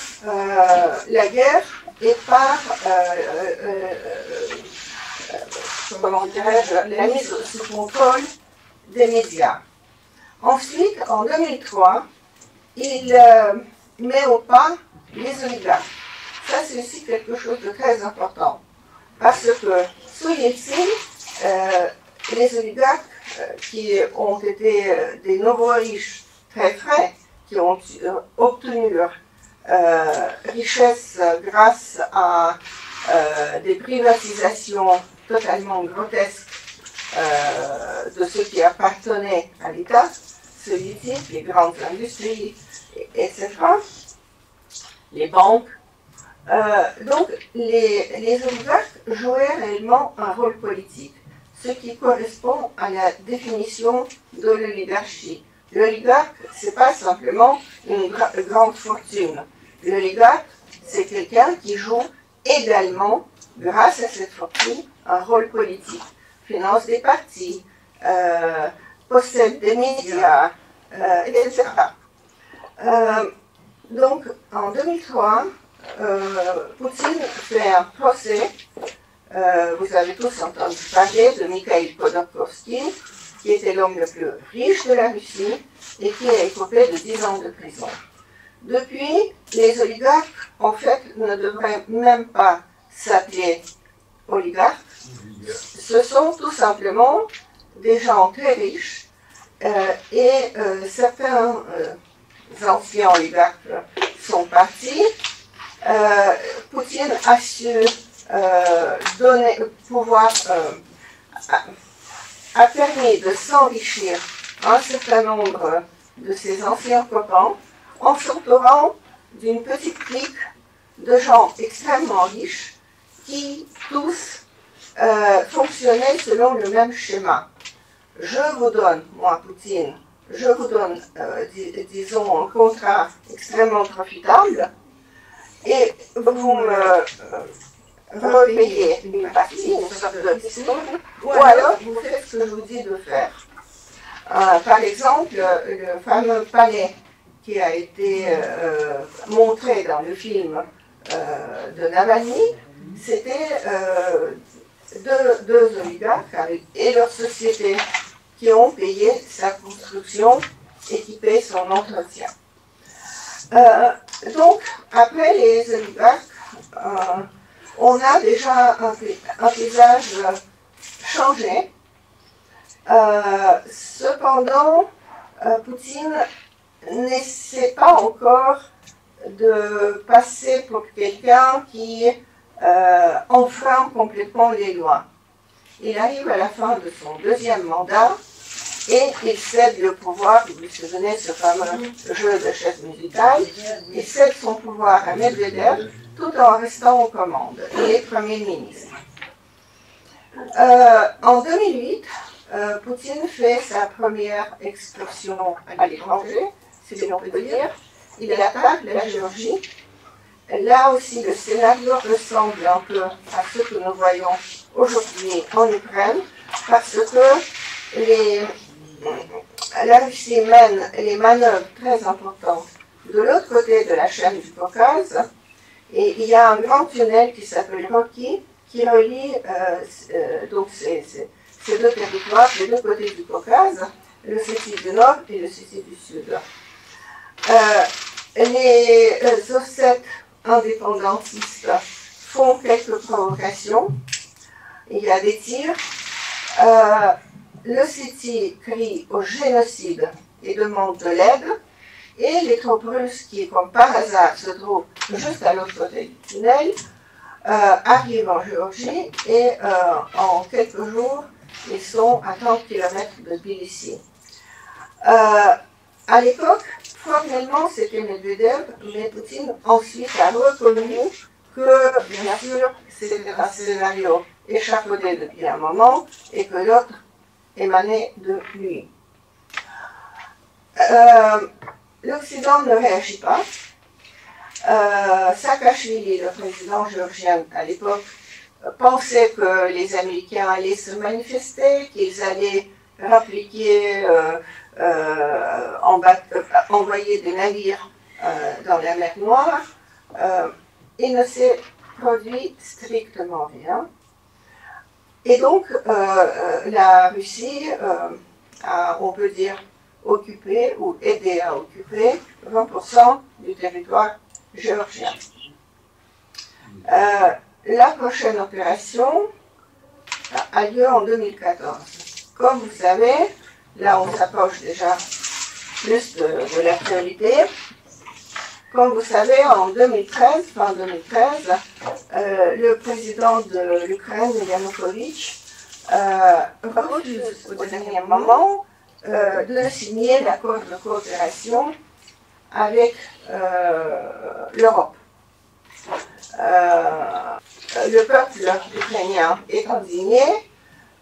la guerre et par comment dirais-je, la mise sous contrôle des médias. Ensuite, en 2003, il met au pas les oligarques. Ça, c'est aussi quelque chose de très important. Parce que sous Yeltsin, les oligarques qui ont été des nouveaux riches très frais, qui ont obtenu leur richesse grâce à des privatisations totalement grotesques de ce qui appartenait à l'État soviétique, les grandes industries, etc., les banques. Donc les oligarques jouaient réellement un rôle politique, ce qui correspond à la définition de l'oligarchie. L'oligarque, ce n'est pas simplement une grande fortune. L'oligarque, c'est quelqu'un qui joue également, grâce à cette fortune, un rôle politique, finance des partis, possède des médias, etc. Donc, en 2003, Poutine fait un procès, vous avez tous entendu parler de Mikhail Khodorkovsky, qui était l'homme le plus riche de la Russie et qui a écopé de 10 ans de prison. Depuis, les oligarques, en fait, ne devraient même pas s'appeler oligarques. Ce sont tout simplement des gens très riches et certains anciens oligarques sont partis. Poutine a su a permis de s'enrichir un certain nombre de ses anciens copains en s'entourant d'une petite clique de gens extrêmement riches qui tous fonctionnaient selon le même schéma. Je vous donne, moi Poutine, je vous donne, disons, un contrat extrêmement profitable et vous me repayez une partie, une sorte de discours, ou alors vous faites ce que je vous dis de faire. Par exemple, le fameux palais qui a été montré dans le film de Navalny, c'était deux oligarques et leurs sociétés qui ont payé sa construction et qui payent son entretien. Donc, après les oligarques, on a déjà un paysage changé. Cependant, Poutine n'essaie pas encore de passer pour quelqu'un qui enfreint complètement les lois. Il arrive à la fin de son deuxième mandat et il cède le pouvoir, vous vous souvenez ce fameux jeu de chaises musicales, il cède son pouvoir à Medvedev tout en restant aux commandes. Il est Premier ministre. En 2008, Poutine fait sa première excursion à l'étranger, si l'on peut dire. Il attaque la Géorgie. Là aussi, le scénario ressemble un peu à ce que nous voyons aujourd'hui en Ukraine, parce que la Russie mène les manœuvres très importantes de l'autre côté de la chaîne du Caucase, et il y a un grand tunnel qui s'appelle Rocky, qui relie donc ces deux territoires, les deux côtés du Caucase, le Ossétie du Nord et le Ossétie du Sud. Les Ossètes indépendantistes font quelques provocations, il y a des tirs. L'Ossétie crie au génocide et demande de l'aide, et les troupes russes qui, comme par hasard, se trouvent juste à l'autre côté du tunnel, arrivent en Géorgie et en quelques jours, ils sont à 30 km de Tbilissi. À l'époque, formellement, c'était Medvedev, mais Poutine ensuite a reconnu que, bien sûr, c'était un scénario échafaudé depuis un moment et que l'autre émanait de lui. L'Occident ne réagit pas. Saakachvili, le président géorgien à l'époque, pensait que les Américains allaient se manifester, qu'ils allaient répliquer, envoyer des navires dans la mer Noire. Il ne s'est produit strictement rien. Et donc, la Russie a, on peut dire, occupé ou aidé à occuper 20% du territoire géorgien. La prochaine opération a lieu en 2014. Comme vous savez, là on s'approche déjà plus de l'actualité. Comme vous savez, en 2013, fin 2013, le président de l'Ukraine, Yanukovych, refuse au dernier moment de signer l'accord de coopération avec l'Europe. Le peuple ukrainien est indigné,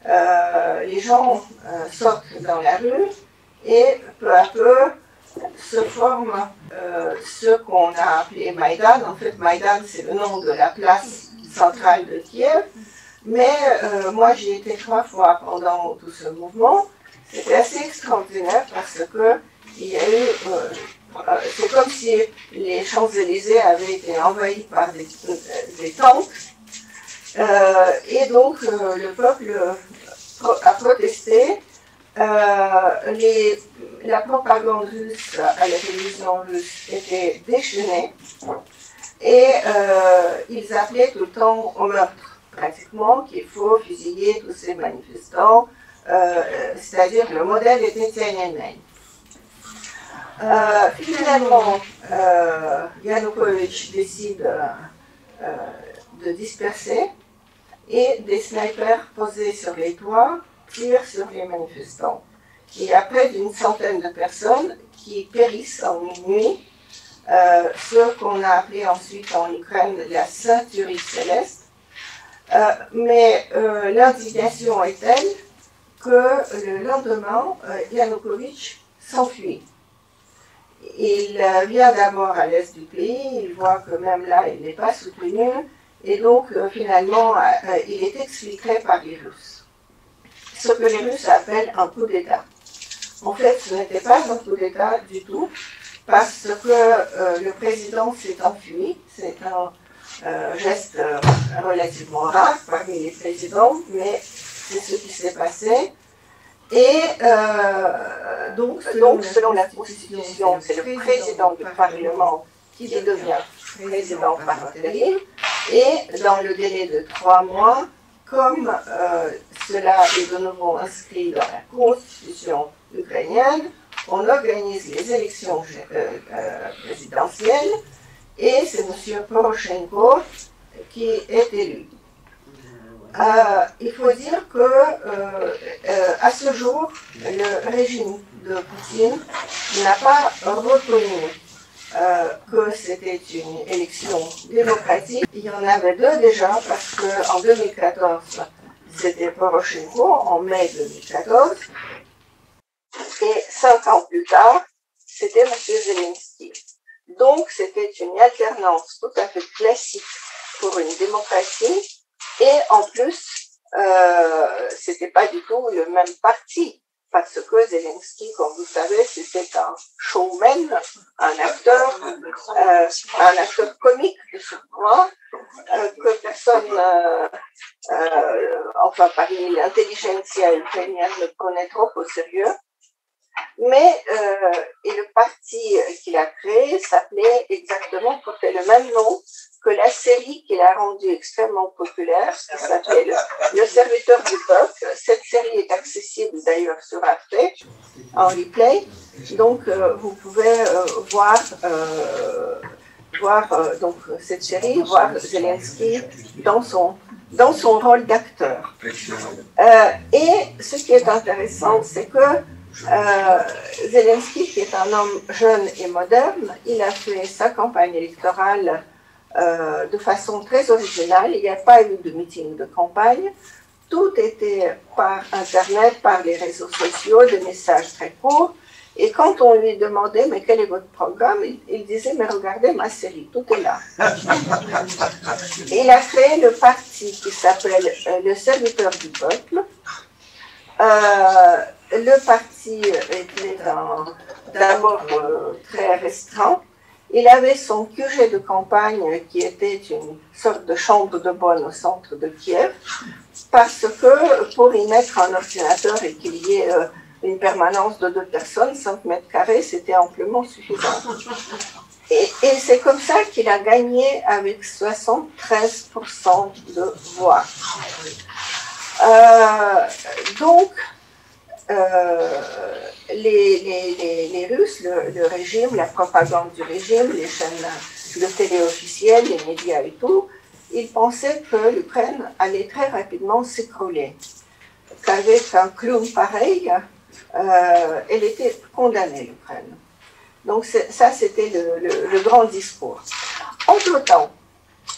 les gens sortent dans la rue et peu à peu se forme ce qu'on a appelé Maïdan. En fait, Maïdan, c'est le nom de la place centrale de Kiev, mais moi j'y étais 3 fois pendant tout ce mouvement. C'était assez extraordinaire parce que il y a eu, c'est comme si les Champs-Élysées avaient été envahis par des tanks, et donc le peuple a protesté. La propagande russe à la télévision russe était déchaînée et ils appelaient tout le temps au meurtre, pratiquement, qu'il faut fusiller tous ces manifestants, c'est-à-dire le modèle était Tiananmen. Finalement, Yanukovych décide de disperser et des snipers posés sur les toits tirent sur les manifestants. Il y a près d'une centaine de personnes qui périssent en une nuit, ce qu'on a appelé ensuite en Ukraine la ceinturie céleste. Mais l'indignation est telle que le lendemain, Yanukovych s'enfuit. Il vient d'abord à l'est du pays, il voit que même là, il n'est pas soutenu, et donc finalement, il est exfiltré par les Russes. Ce que les Russes appellent un coup d'État. En fait, ce n'était pas un coup d'État du tout, parce que le président s'est enfui. C'est un geste relativement rare parmi les présidents, mais c'est ce qui s'est passé. Et donc, selon la Constitution, c'est le président du Parlement qui devient président par intérim, et dans le délai de 3 mois, comme cela est de nouveau inscrit dans la Constitution ukrainienne, on organise les élections présidentielles et c'est M. Poroshenko qui est élu. Il faut dire que à ce jour, le régime de Poutine n'a pas reconnu que c'était une élection démocratique. Il y en avait deux déjà, parce qu'en 2014, c'était Poroshenko, en mai 2014, et 5 ans plus tard, c'était M. Zelensky. Donc, c'était une alternance tout à fait classique pour une démocratie, et en plus, c'était pas du tout le même parti. Parce que Zelensky, comme vous savez, c'était un showman, un acteur comique de surcroît, que personne, enfin parmi l'intelligentsia ukrainienne, ne prenait trop au sérieux. Mais et le parti qu'il a créé s'appelait exactement, portait le même nom que la série qu'il a rendue extrêmement populaire, qui s'appelle Le Serviteur du Peuple. Cette série est accessible d'ailleurs sur Arte, en replay. Donc vous pouvez voir donc cette série, voir Zelensky dans son rôle d'acteur. Et ce qui est intéressant, c'est que Zelensky, qui est un homme jeune et moderne, il a fait sa campagne électorale de façon très originale. Il n'y a pas eu de meeting de campagne. Tout était par Internet, par les réseaux sociaux, des messages très courts. Et quand on lui demandait, mais quel est votre programme, il disait, mais regardez ma série, tout est là. Et il a créé le parti qui s'appelle Le Serviteur du Peuple. Le parti était d'abord très restreint. Il avait son QG de campagne qui était une sorte de chambre de bonne au centre de Kiev, parce que pour y mettre un ordinateur et qu'il y ait une permanence de 2 personnes, 5 mètres carrés, c'était amplement suffisant. Et c'est comme ça qu'il a gagné avec 73% de voix. Donc, les Russes, le régime, la propagande du régime, les chaînes de télé officielles, les médias et tout, ils pensaient que l'Ukraine allait très rapidement s'écrouler. Qu'avec un clown pareil, elle était condamnée, l'Ukraine. Donc ça, c'était le grand discours. Entre-temps,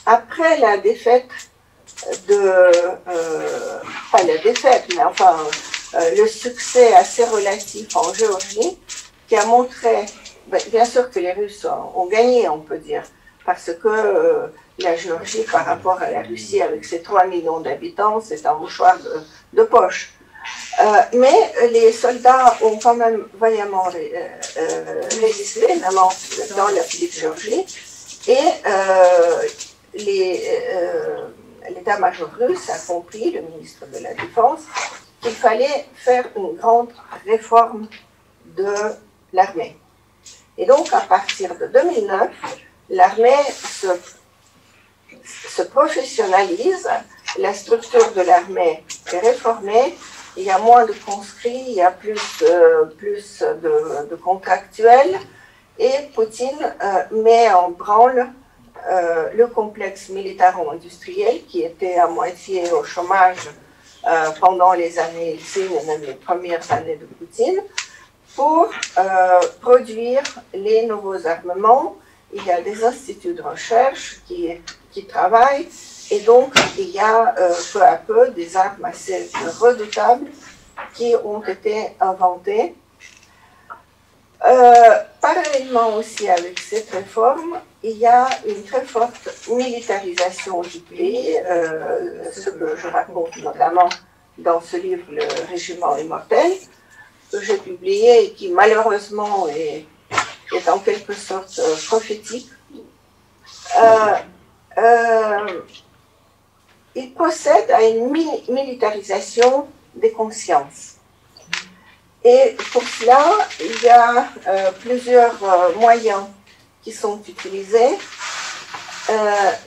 après la défaite pas la défaite, mais enfin le succès assez relatif en Géorgie, qui a montré, bien sûr que les Russes ont gagné, on peut dire, parce que la Géorgie, par rapport à la Russie, avec ses 3 millions d'habitants, c'est un mouchoir de poche. Mais les soldats ont quand même vaillamment résisté, notamment dans la petite Géorgie, et l'état-major russe a compris, le ministre de la Défense, qu'il fallait faire une grande réforme de l'armée. Et donc, à partir de 2009, l'armée se professionnalise, la structure de l'armée est réformée, il y a moins de conscrits, il y a plus de contractuels, et Poutine met en branle le complexe militaro-industriel qui était à moitié au chômage pendant les années Eltsine et même les premières années de Poutine, pour produire les nouveaux armements. Il y a des instituts de recherche qui travaillent, et donc il y a peu à peu des armes assez redoutables qui ont été inventées. Parallèlement aussi avec cette réforme, il y a une très forte militarisation du pays, ce que je raconte notamment dans ce livre « Le Régiment immortel », que j'ai publié et qui malheureusement est en quelque sorte prophétique. Il procède à une militarisation des consciences. Et pour cela, il y a plusieurs moyens qui sont utilisés,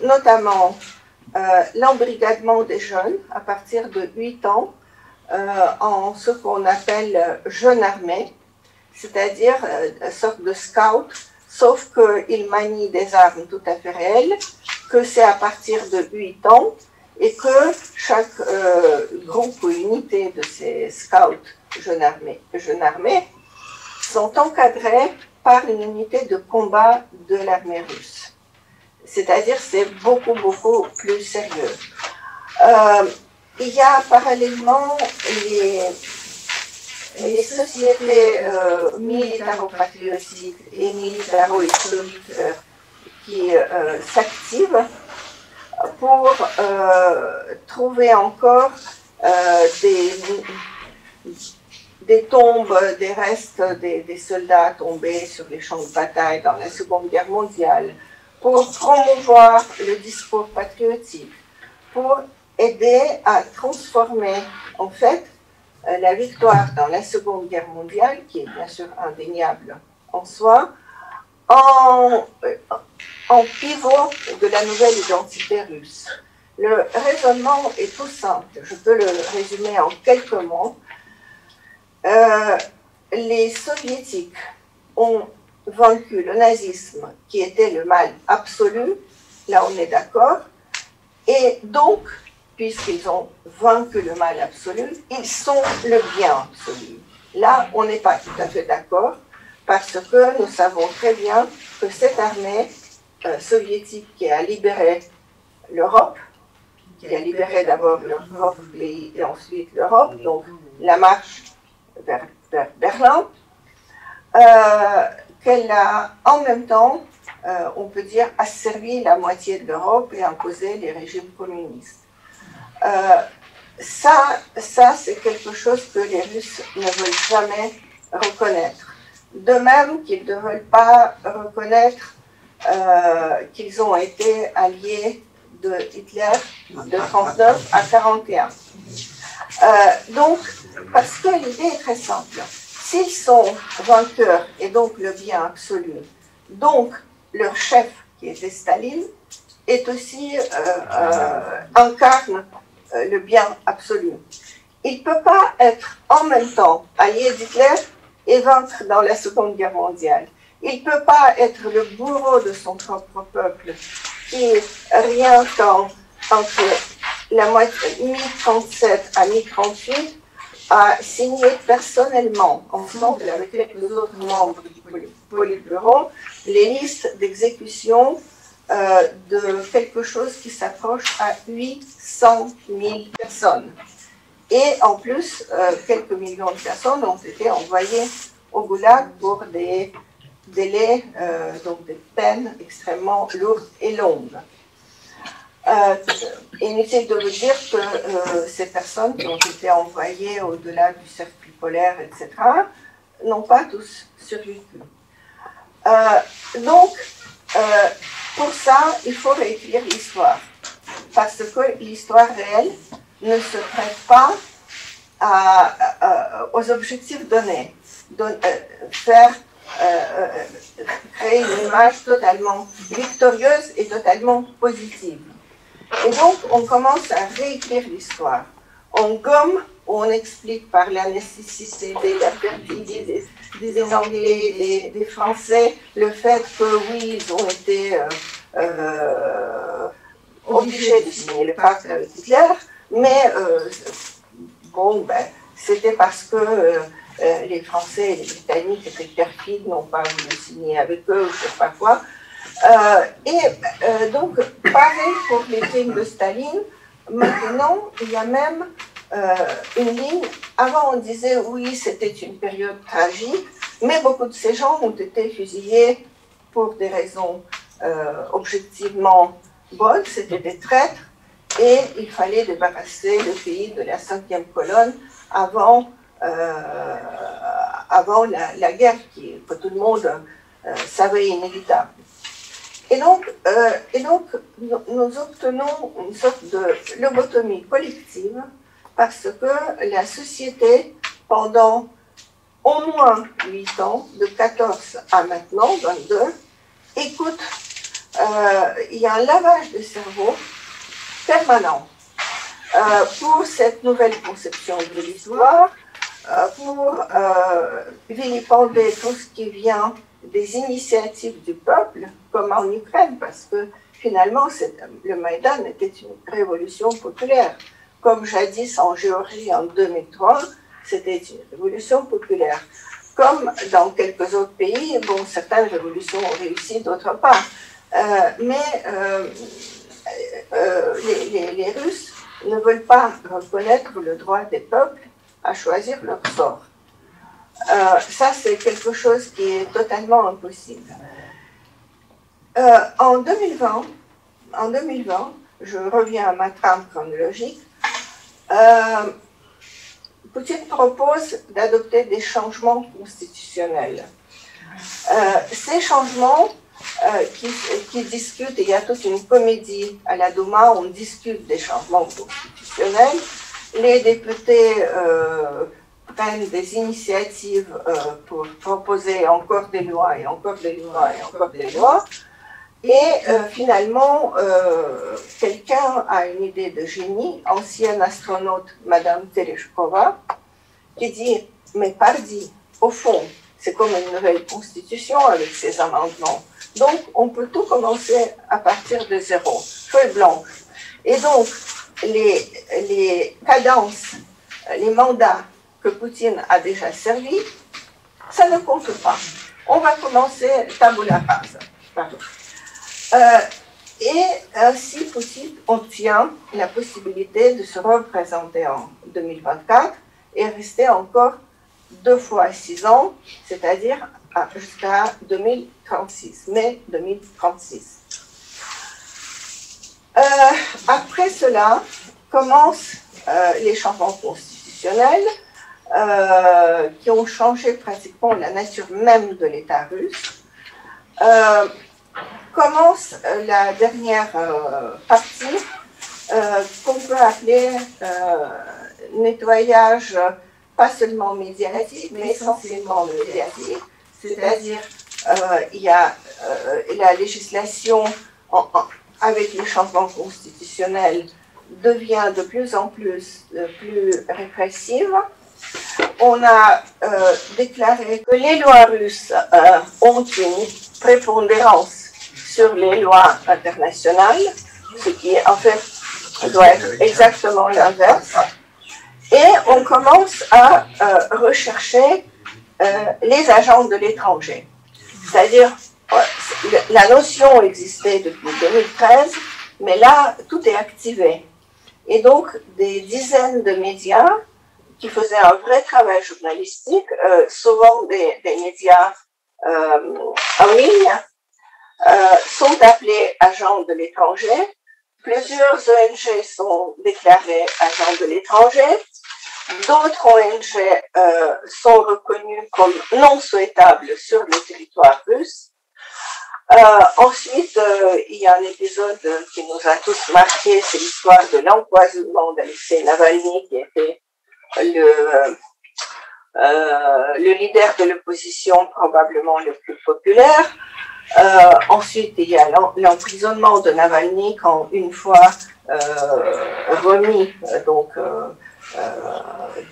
notamment l'embrigadement des jeunes à partir de 8 ans en ce qu'on appelle jeunes armés. c'est-à-dire une sorte de scout, sauf qu'ils manient des armes tout à fait réelles, que c'est à partir de 8 ans, et que chaque groupe ou unité de ces scouts jeunes armés sont encadrés par une unité de combat de l'armée russe. C'est-à-dire c'est beaucoup, beaucoup plus sérieux. Il y a parallèlement les sociétés militaro-patriotiques et militaro-historiques qui s'activent pour trouver encore des tombes, des restes des soldats tombés sur les champs de bataille dans la Seconde Guerre mondiale, pour promouvoir le discours patriotique, pour aider à transformer en fait la victoire dans la Seconde Guerre mondiale, qui est bien sûr indéniable en soi, en pivot de la nouvelle identité russe. Le raisonnement est tout simple, je peux le résumer en quelques mots. Les soviétiques ont vaincu le nazisme, qui était le mal absolu, là on est d'accord, et donc, puisqu'ils ont vaincu le mal absolu, ils sont le bien absolu. Là, on n'est pas tout à fait d'accord, parce que nous savons très bien que cette armée soviétique qui a libéré l'Europe, qui a libéré d'abord l'Europe et ensuite l'Europe, donc la marche vers Berlin, qu'elle a en même temps, on peut dire, asservi la moitié de l'Europe et imposé les régimes communistes. Ça c'est quelque chose que les Russes ne veulent jamais reconnaître. De même qu'ils ne veulent pas reconnaître qu'ils ont été alliés de Hitler de 1939 à 1941. Donc, parce que l'idée est très simple. S'ils sont vainqueurs et donc le bien absolu, donc leur chef, qui était Staline, est aussi incarne le bien absolu. Il ne peut pas être en même temps allié d'Hitler et vaincre dans la Seconde Guerre mondiale. Il ne peut pas être le bourreau de son propre peuple qui, rien qu'entre la moitié, mi-37 à mi-38, a signé personnellement, ensemble avec les autres membres du Politburo, les listes d'exécution de quelque chose qui s'approche à 800 000 personnes. Et en plus, quelques millions de personnes ont été envoyées au Goulag pour des délais, donc des peines extrêmement lourdes et longues. Inutile de vous dire que ces personnes qui ont été envoyées au-delà du cercle polaire, etc., n'ont pas tous survécu. Donc, pour ça, il faut réécrire l'histoire, parce que l'histoire réelle ne se prête pas aux objectifs donnés, créer une image totalement victorieuse et totalement positive. Et donc, on commence à réécrire l'histoire. On gomme, on explique par la nécessité, la perfidie des Anglais, des Français, le fait que, oui, ils ont été obligés de signer le pacte avec Hitler, mais c'était parce que les Français et les Britanniques étaient perfides, n'ont pas voulu signer avec eux, je ne sais pas quoi. Donc, pareil pour les crimes de Staline, maintenant, il y a même une ligne. Avant, on disait, oui, c'était une période tragique, mais beaucoup de ces gens ont été fusillés pour des raisons objectivement bonnes, c'était des traîtres, et il fallait débarrasser le pays de la 5e colonne avant la guerre que tout le monde savait inévitable. Et donc, nous obtenons une sorte de lobotomie collective parce que la société, pendant au moins 8 ans, de 14 à maintenant, 22, écoute, il y a un lavage de cerveau permanent pour cette nouvelle conception de l'histoire, pour vilipender tout ce qui vient des initiatives du peuple, comme en Ukraine, parce que finalement, le Maïdan était une révolution populaire. Comme jadis en Géorgie en 2003, c'était une révolution populaire. Comme dans quelques autres pays, bon, certaines révolutions ont réussi, d'autres pas. Mais les Russes ne veulent pas reconnaître le droit des peuples à choisir leur sort. Ça, c'est quelque chose qui est totalement impossible. En 2020, je reviens à ma trame chronologique, Poutine propose d'adopter des changements constitutionnels. Ces changements qui discutent, il y a toute une comédie à la Douma, on discute des changements constitutionnels, les députés prennent des initiatives pour proposer encore des lois et encore des lois et encore des lois, et finalement, quelqu'un a une idée de génie, ancienne astronaute, Madame Tereshkova, qui dit, mais pardi, au fond, c'est comme une nouvelle constitution avec ses amendements. Donc, on peut tout commencer à partir de zéro, feuille blanche. Et donc, les cadences, les mandats que Poutine a déjà servis, ça ne compte pas. On va commencer tabula rasa. Et ainsi, Poutine obtient la possibilité de se représenter en 2024 et rester encore 2 fois 6 ans, c'est-à-dire jusqu'à 2036, mai 2036. Après cela, commencent les changements constitutionnels qui ont changé pratiquement la nature même de l'État russe. Commence la dernière partie qu'on peut appeler nettoyage, pas seulement médiatique, mais essentiellement médiatique. C'est-à-dire, il y a la législation, avec les changements constitutionnels, devient de plus en plus répressive. On a déclaré que les lois russes ont une prépondérance sur les lois internationales, ce qui en fait doit être exactement l'inverse. Et on commence à rechercher les agents de l'étranger. C'est-à-dire, la notion existait depuis 2013, mais là, tout est activé. Et donc, des dizaines de médias qui faisaient un vrai travail journalistique, souvent des médias en ligne, sont appelés agents de l'étranger. Plusieurs ONG sont déclarées agents de l'étranger. D'autres ONG sont reconnues comme non souhaitables sur le territoire russe. Ensuite, il y a un épisode qui nous a tous marqué, c'est l'histoire de l'empoisonnement d'Alexei Navalny, qui était le leader de l'opposition probablement le plus populaire. Ensuite, il y a l'emprisonnement de Navalny quand, une fois remis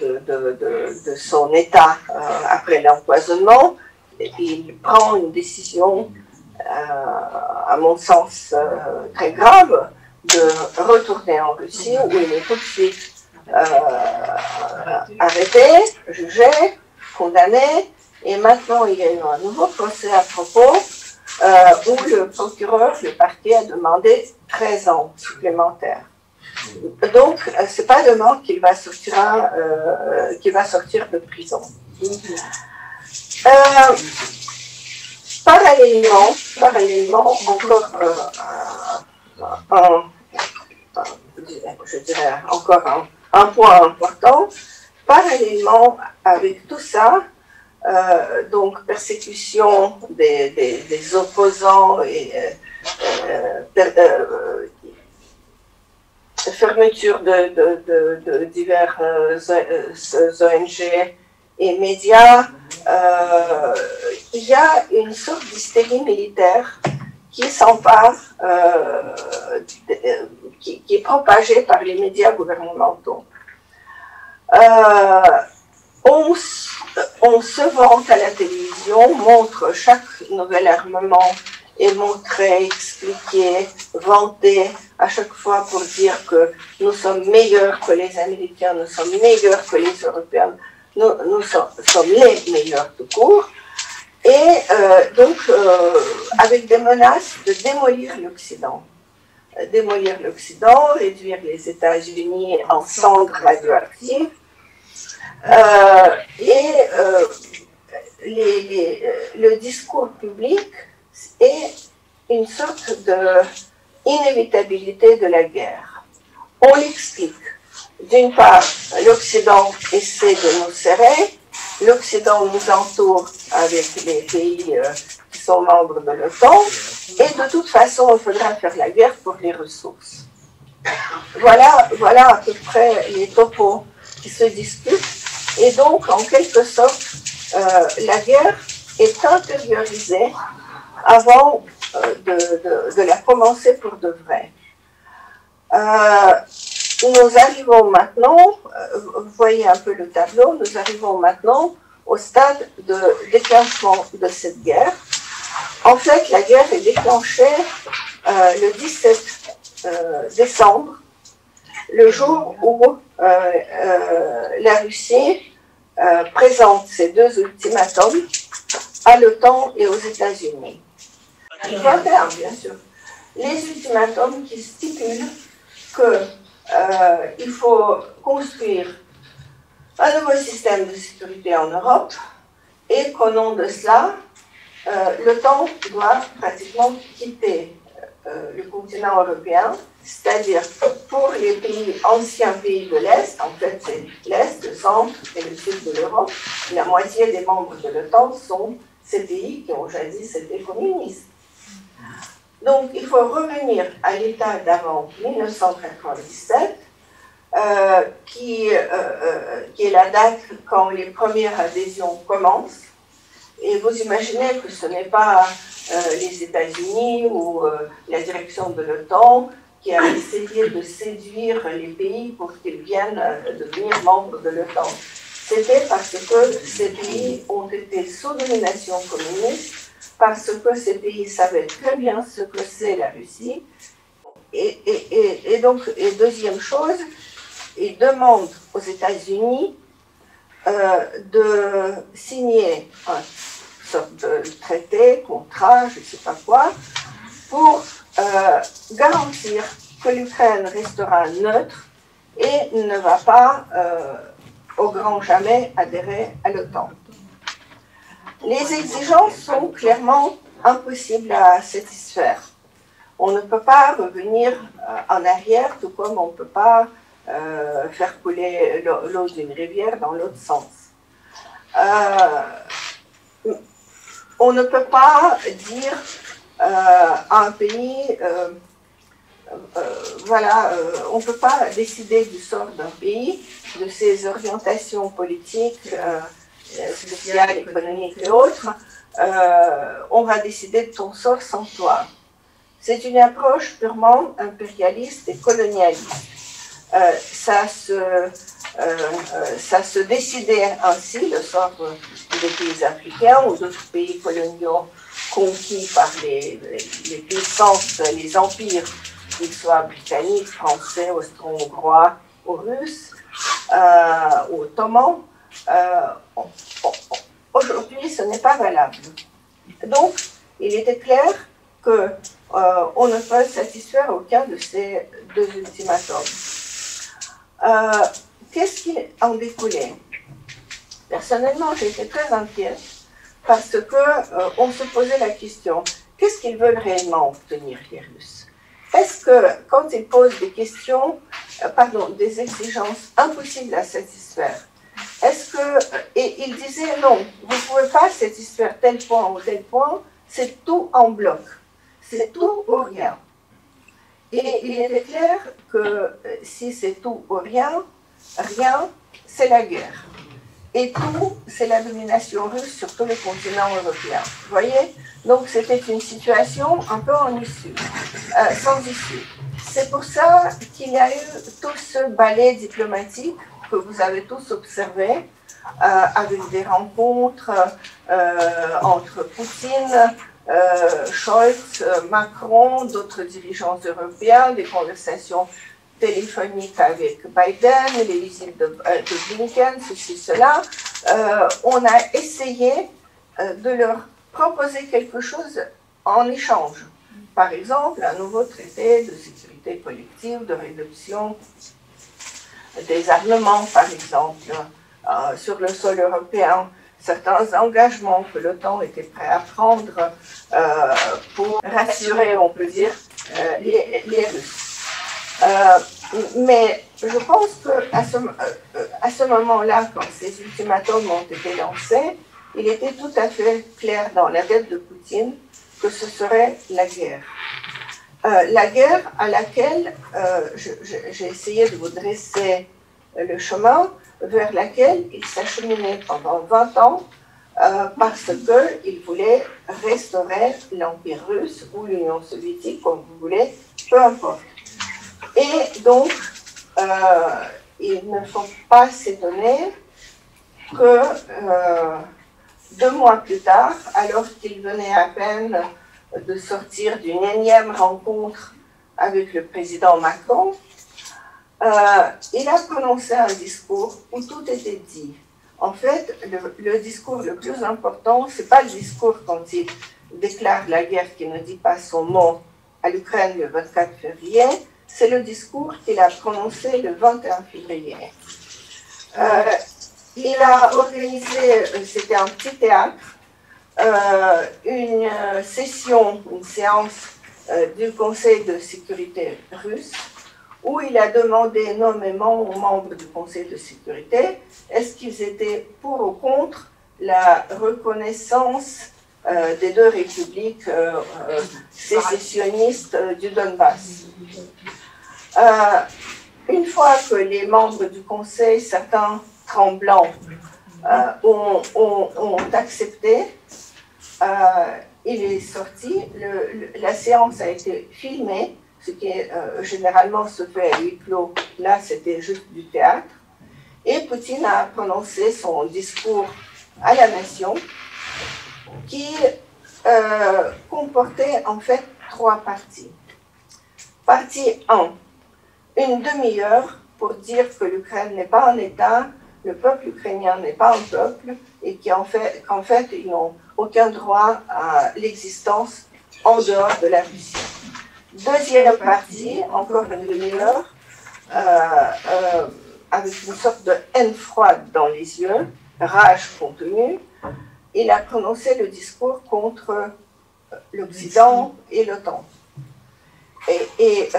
de son état après l'empoisonnement, il prend une décision, à mon sens très grave, de retourner en Russie, où il est tout de suite arrêté, jugé, condamné, et maintenant il y a eu un nouveau procès à propos où le procureur, le parquet a demandé 13 ans supplémentaires. Donc, c'est pas demain qu'il va sortir de prison. Parallèlement, encore je dirais encore un point important, parallèlement avec tout ça, donc persécution des opposants et fermeture de divers ONG et médias, il y a une sorte d'hystérie militaire qui s'empare, qui est propagée par les médias gouvernementaux. on se vante à la télévision, montre chaque nouvel armement est montré, expliqué, vanté à chaque fois pour dire que nous sommes meilleurs que les Américains, nous sommes meilleurs que les Européens, nous sommes les meilleurs tout court. Et donc, avec des menaces de démolir l'Occident. Démolir l'Occident, réduire les États-Unis en cendres radioactives. Le discours public est une sorte d'inévitabilité de la guerre. On l'explique. D'une part, l'Occident essaie de nous serrer, l'Occident nous entoure avec les pays qui sont membres de l'OTAN, et de toute façon, il faudra faire la guerre pour les ressources. Voilà à peu près les topos qui se discutent, et donc, en quelque sorte, la guerre est intériorisée avant de la commencer pour de vrai. Nous arrivons maintenant, vous voyez un peu le tableau, nous arrivons maintenant au stade de déclenchement de cette guerre. En fait, la guerre est déclenchée le 17 décembre, le jour où la Russie présente ses deux ultimatums à l'OTAN et aux États-Unis. 21, bien sûr. Les ultimatums qui stipulent qu'il faut construire un nouveau système de sécurité en Europe et qu'au nom de cela, l'OTAN doit pratiquement quitter le continent européen, c'est-à-dire pour les pays, anciens pays de l'Est, en fait c'est l'Est, le centre et le sud de l'Europe, la moitié des membres de l'OTAN sont ces pays qui ont jadis été communistes. Donc il faut revenir à l'état d'avant 1997, qui est la date quand les premières adhésions commencent. Et vous imaginez que ce n'est pas les États-Unis ou la direction de l'OTAN qui a essayé de séduire les pays pour qu'ils viennent devenir membres de l'OTAN. C'était parce que ces pays ont été sous domination communiste, parce que ces pays savaient très bien ce que c'est la Russie. Et donc, deuxième chose, ils demandent aux États-Unis de signer une sorte de traité, contrat, je ne sais pas quoi, pour garantir que l'Ukraine restera neutre et ne va pas au grand jamais adhérer à l'OTAN. Les exigences sont clairement impossibles à satisfaire. On ne peut pas revenir en arrière, tout comme on ne peut pas faire couler l'eau d'une rivière dans l'autre sens. On ne peut pas dire à un pays, on ne peut pas décider du sort d'un pays, de ses orientations politiques, sociales, économiques et autres. On va décider de ton sort sans toi. C'est une approche purement impérialiste et colonialiste. Ça se décidait ainsi, le sort des pays africains ou d'autres pays coloniaux conquis par les puissances, les empires, qu'ils soient britanniques, français, austro-hongrois ou russes, ou ottomans. Aujourd'hui, ce n'est pas valable. Donc, il était clair qu'on ne peut satisfaire aucun de ces deux ultimatums. Qu'est-ce qui en découlait? Personnellement, j'ai été très inquiète parce qu'on se posait la question, qu'est-ce qu'ils veulent réellement obtenir, les Russes? Est-ce que, quand ils posent des questions, des exigences impossibles à satisfaire, et ils disaient non, vous ne pouvez pas satisfaire tel point ou tel point, c'est tout en bloc, c'est tout ou rien. Et il était clair que si c'est tout ou rien, rien, c'est la guerre. Et tout, c'est la domination russe sur tout le continent européen. Vous voyez? Donc c'était une situation un peu en issue, sans issue. C'est pour ça qu'il y a eu tout ce ballet diplomatique que vous avez tous observé avec des rencontres entre Poutine, Scholz, Macron, d'autres dirigeants européens, des conversations téléphoniques avec Biden, les visites de Blinken, ceci, cela. On a essayé de leur proposer quelque chose en échange. Par exemple, un nouveau traité de sécurité collective, de réduction des armements, par exemple, sur le sol européen, certains engagements que l'OTAN était prêt à prendre pour rassurer, on peut dire, les Russes. Mais je pense qu'à ce moment-là, quand ces ultimatums ont été lancés, il était tout à fait clair dans la tête de Poutine que ce serait la guerre. La guerre à laquelle j'ai essayé de vous dresser le chemin, vers laquelle il s'acheminait pendant 20 ans parce qu'il voulait restaurer l'Empire russe ou l'Union soviétique, comme vous voulez, peu importe. Et donc, il ne faut pas s'étonner que 2 mois plus tard, alors qu'il venait à peine de sortir d'une énième rencontre avec le président Macron, il a prononcé un discours où tout était dit. En fait, le discours le plus important, ce n'est pas le discours quand il déclare la guerre, qui ne dit pas son mot à l'Ukraine le 24 février, c'est le discours qu'il a prononcé le 21 février. Il a organisé, c'était un petit théâtre, une séance du Conseil de sécurité russe, où il a demandé nommément aux membres du Conseil de sécurité est-ce qu'ils étaient pour ou contre la reconnaissance des 2 républiques sécessionnistes du Donbass. Une fois que les membres du Conseil, certains tremblants, ont accepté, il est sorti, la séance a été filmée, ce qui généralement se fait à huis clos, là c'était juste du théâtre, et Poutine a prononcé son discours à la nation qui comportait en fait 3 parties. Partie 1, une demi-heure pour dire que l'Ukraine n'est pas un État, le peuple ukrainien n'est pas un peuple, et qu'en fait ils n'ont aucun droit à l'existence en dehors de la Russie. Deuxième partie, encore une demi-heure, avec une sorte de haine froide dans les yeux, rage contenue, il a prononcé le discours contre l'Occident et l'OTAN. Et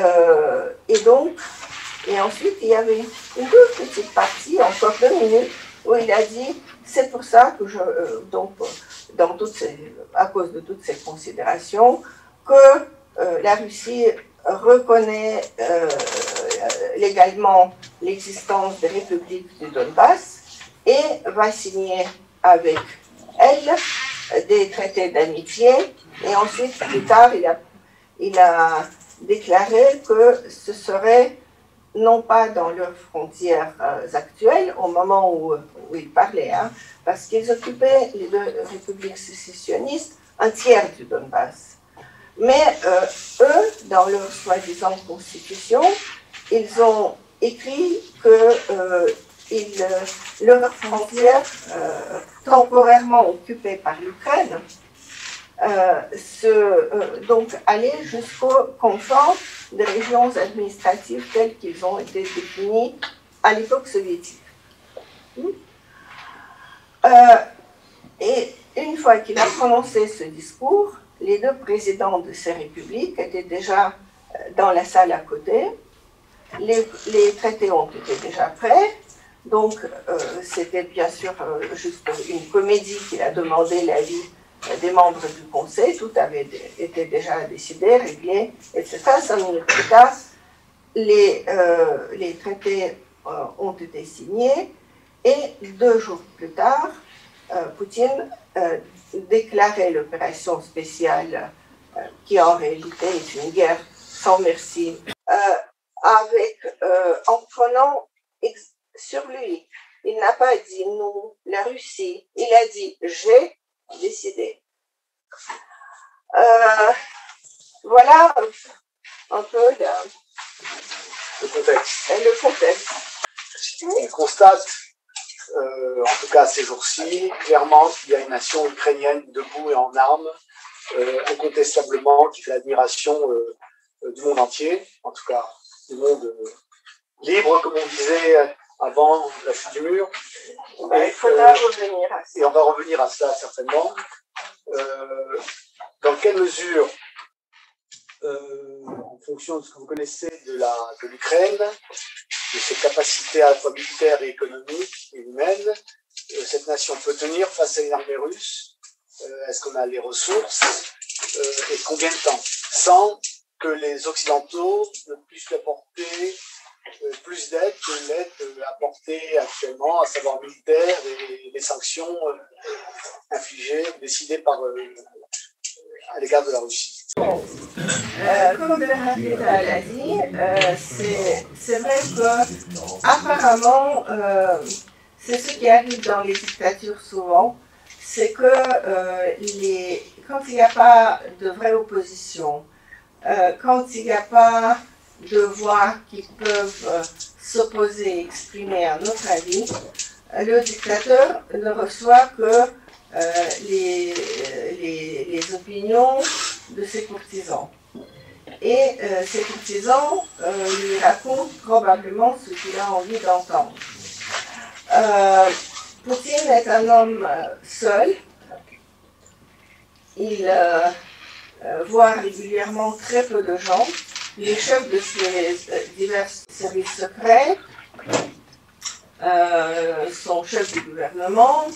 ensuite, il y avait une petite partie, encore 2 minutes, où il a dit c'est pour ça que à cause de toutes ces considérations, que la Russie reconnaît légalement l'existence des républiques du Donbass et va signer avec elles des traités d'amitié. Et ensuite, plus tard, il a déclaré que ce serait non pas dans leurs frontières actuelles, au moment où il parlait, parce qu'ils occupaient, les 2 républiques sécessionnistes, un tiers du Donbass. Mais eux, dans leur soi-disant constitution, ils ont écrit que leurs frontières temporairement occupées par l'Ukraine donc aller jusqu'au confort des régions administratives telles qu'ils ont été définies à l'époque soviétique. Et une fois qu'il a prononcé ce discours, les 2 présidents de ces républiques étaient déjà dans la salle à côté. Les traités ont été déjà prêts. Donc, c'était bien sûr juste une comédie qu'il a demandé l'avis des membres du Conseil. Tout avait été déjà décidé, réglé, etc. 5 minutes plus tard, les traités ont été signés. Et 2 jours plus tard, Poutine déclarait l'opération spéciale, qui en réalité est une guerre sans merci, en prenant sur lui Il n'a pas dit nous, la Russie. Il a dit j'ai décidé. Voilà un peu le contexte. Le contexte. On constate, en tout cas ces jours-ci, clairement qu'il y a une nation ukrainienne debout et en armes, incontestablement, qui fait l'admiration du monde entier, en tout cas du monde libre, comme on disait avant la chute du mur. Il faudra revenir à ça. Et on va revenir à cela certainement. Dans quelle mesure, en fonction de ce que vous connaissez de l'Ukraine, de ses capacités à la fois militaires et économiques et humaines, cette nation peut tenir face à une armée russe? Est-ce qu'on a les ressources? Et combien de temps? Sans que les Occidentaux ne puissent lui apporter plus d'aide que l'aide apportée actuellement, à savoir militaire et les sanctions infligées, décidées à l'égard de la Russie. Comme Bernard Pétal l'a dit, c'est vrai que apparemment, c'est ce qui arrive dans les dictatures souvent, c'est que quand il n'y a pas de vraie opposition, quand il n'y a pas de voix qui peuvent s'opposer, exprimer un autre avis, le dictateur ne reçoit que les opinions de ses courtisans. Et ces courtisans lui racontent probablement ce qu'il a envie d'entendre. Poutine est un homme seul. Il voit régulièrement très peu de gens. Les chefs de ses divers services secrets, son chef du gouvernement,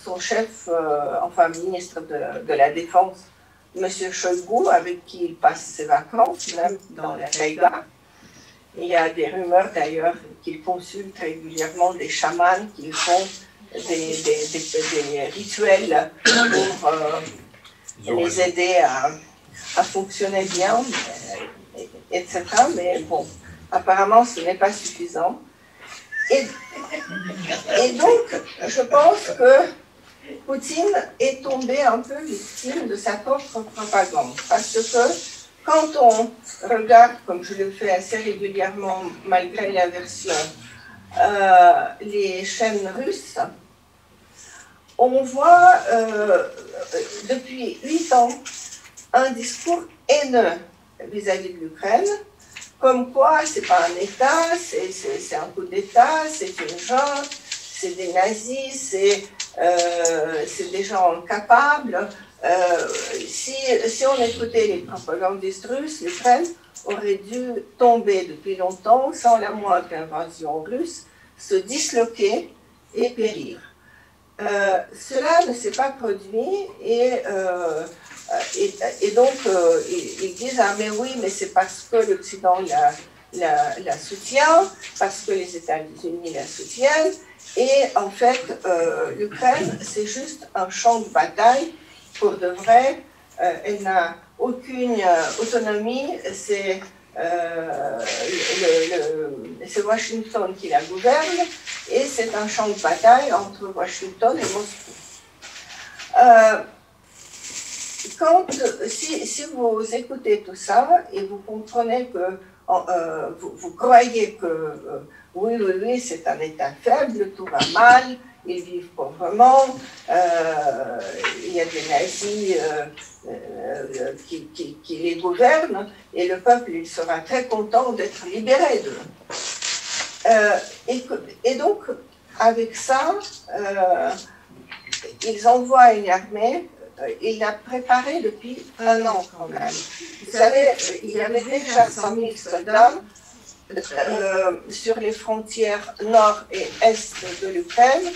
son chef, enfin ministre de la Défense, M. Shoigu, avec qui il passe ses vacances, même dans la taïga. Il y a des rumeurs d'ailleurs qu'il consulte régulièrement des chamans qui font des rituels pour les aider à fonctionner bien, etc. Mais bon, apparemment ce n'est pas suffisant. Et donc, je pense que Poutine est tombé un peu victime de sa propre propagande. Parce que quand on regarde, comme je le fais assez régulièrement malgré l'aversion, les chaînes russes, on voit depuis 8 ans un discours haineux vis-à-vis de l'Ukraine, comme quoi c'est pas un État, c'est un coup d'État, c'est une junte, c'est des nazis, c'est des gens incapables. Si on écoutait les propagandistes russes, l'Ukraine aurait dû tomber depuis longtemps sans la moindre invasion russe, se disloquer et périr. Cela ne s'est pas produit et donc ils disent ah mais oui mais c'est parce que l'Occident la soutient, parce que les États-Unis la soutiennent et en fait l'Ukraine c'est juste un champ de bataille pour de vrai. Elle n'a aucune autonomie, c'est Washington qui la gouverne et c'est un champ de bataille entre Washington et Moscou. Si vous écoutez tout ça et vous comprenez que vous croyez que oui, c'est un État faible, tout va mal, ils vivent pauvrement, il y a des nazis qui les gouvernent et le peuple il sera très content d'être libéré d'eux. Et donc, avec ça, ils envoient une armée. Il l'a préparée depuis 1 an quand même. Vous savez, il y avait déjà 100 000 soldats sur les frontières nord et est de l'Ukraine,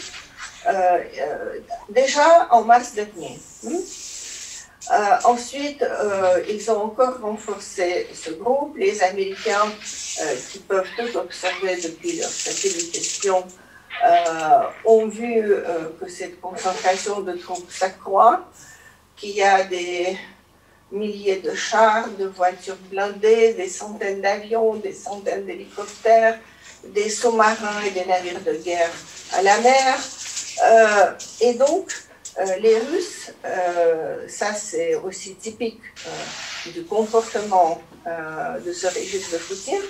déjà en mars dernier. Ensuite, ils ont encore renforcé ce groupe. Les Américains, qui peuvent tout observer depuis leur satellite espion, ont vu que cette concentration de troupes s'accroît, qu'il y a des milliers de chars, de voitures blindées, des centaines d'avions, des centaines d'hélicoptères, des sous-marins et des navires de guerre à la mer. Et donc, les Russes, ça c'est aussi typique du comportement de ce régime de Poutine,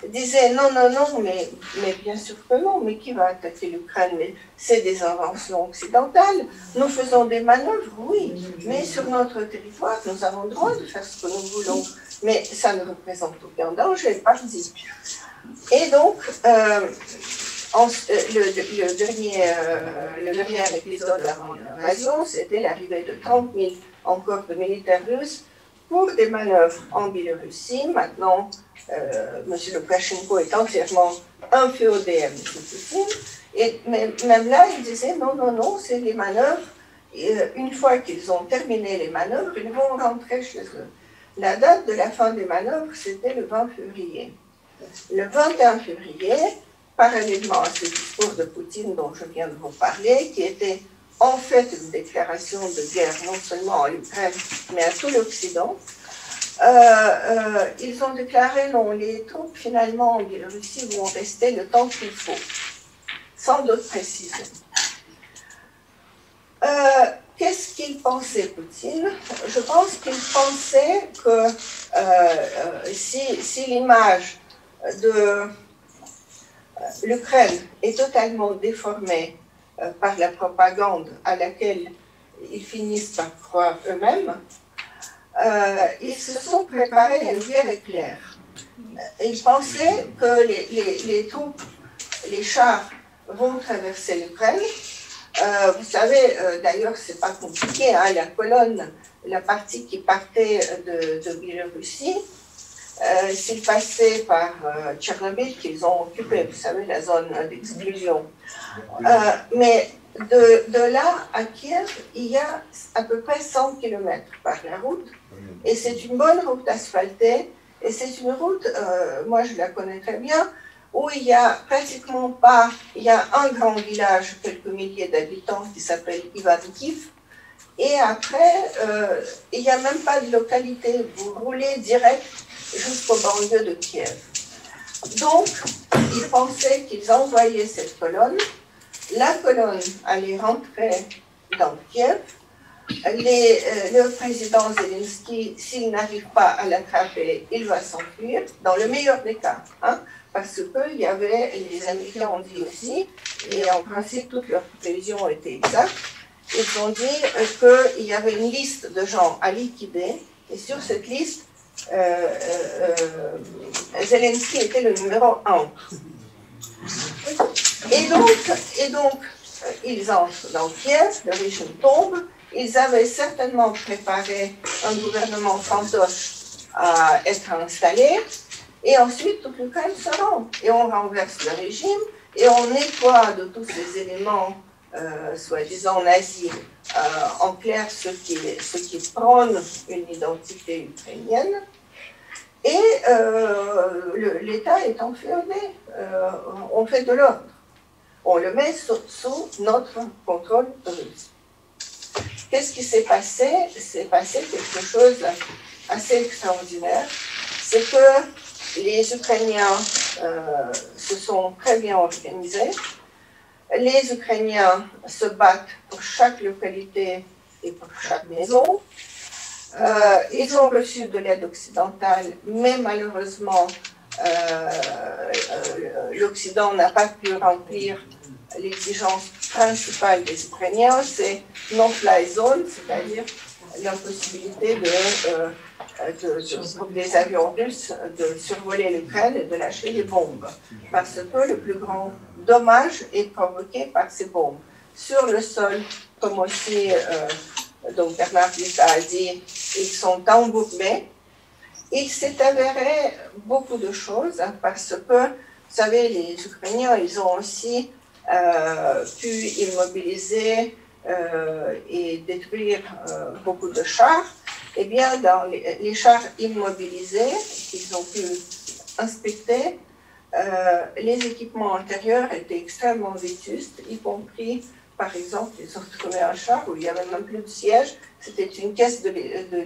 disaient non, non, non, mais bien sûr que non, mais qui va attaquer l'Ukraine? C'est des inventions occidentales. Nous faisons des manœuvres, oui, mais sur notre territoire, nous avons le droit de faire ce que nous voulons. Mais ça ne représente aucun danger, parti. Et donc, le dernier épisode avant l'invasion, c'était l'arrivée de 30 000 encore de militaires russes pour des manœuvres en Biélorussie. Maintenant, M. Loukachenko est entièrement inféodé à M. Poutine. Et même là, il disait non, non, non, c'est les manœuvres. Une fois qu'ils ont terminé les manœuvres, ils vont rentrer chez eux. La date de la fin des manœuvres, c'était le 20 février. Le 21 février, parallèlement à ce discours de Poutine dont je viens de vous parler, qui était en fait une déclaration de guerre non seulement à l'Ukraine, mais à tout l'Occident, ils ont déclaré non, les troupes finalement en Biélorussie vont rester le temps qu'il faut, sans d'autres précisions. Qu'est-ce qu'il pensait, Poutine? Je pense qu'il pensait que si l'image de l'Ukraine est totalement déformée par la propagande à laquelle ils finissent par croire eux-mêmes, ils se sont préparés à une guerre éclair. Ils pensaient que les troupes, les chars vont traverser l'Ukraine. Vous savez, d'ailleurs, c'est pas compliqué, hein, la colonne, la partie qui partait de Biélorussie, s'ils passaient par Tchernobyl, qu'ils ont occupé, vous savez, la zone d'exclusion. Mais de là à Kiev, il y a à peu près 100 km par la route, et c'est une bonne route asphaltée, et c'est une route, moi je la connais très bien, où il n'y a pratiquement pas, il y a un grand village, quelques milliers d'habitants, qui s'appelle Ivankiv, et après, il n'y a même pas de localité, vous roulez direct jusqu'aux banlieues de Kiev. Donc, ils pensaient qu'ils envoyaient cette colonne, la colonne allait rentrer dans Kiev, le président Zelensky, s'il n'arrive pas à l'attraper, il va s'enfuir, dans le meilleur des cas, hein, parce qu'il y avait, les Américains ont dit aussi, et en principe toutes leurs prévisions étaient exactes, ils ont dit qu'il y avait une liste de gens à liquider, et sur cette liste, Zelensky était le numéro 1. Et donc, ils entrent dans Kiev, le régime tombe. Ils avaient certainement préparé un gouvernement fantoche à être installé. Et ensuite, toute l'Ukraine se rend. Et on renverse le régime et on nettoie de tous ces éléments soi-disant nazis, en clair ceux qui prônent une identité ukrainienne. Et l'État est enféodé. On fait de l'ordre. On le met sous notre contrôle russe. Qu'est-ce qui s'est passé? C'est passé quelque chose d'assez extraordinaire. C'est que les Ukrainiens se sont très bien organisés. Les Ukrainiens se battent pour chaque localité et pour chaque maison. Ils ont reçu de l'aide occidentale, mais malheureusement, l'Occident n'a pas pu remplir l'exigence principale des Ukrainiens, c'est non-fly zone, c'est-à-dire l'impossibilité pour des avions russes de survoler l'Ukraine et de lâcher des bombes, parce que le plus grand dommage est provoqué par ces bombes. Sur le sol, comme aussi donc Bernard Lita a dit, ils sont embourbés. Il s'est avéré beaucoup de choses, hein, parce que, vous savez, les Ukrainiens, ils ont aussi pu immobiliser et détruire beaucoup de chars. Eh bien, dans les chars immobilisés qu'ils ont pu inspecter, les équipements antérieurs étaient extrêmement vétustes, y compris, par exemple, ils ont trouvé un char où il n'y avait même plus de siège, c'était une caisse de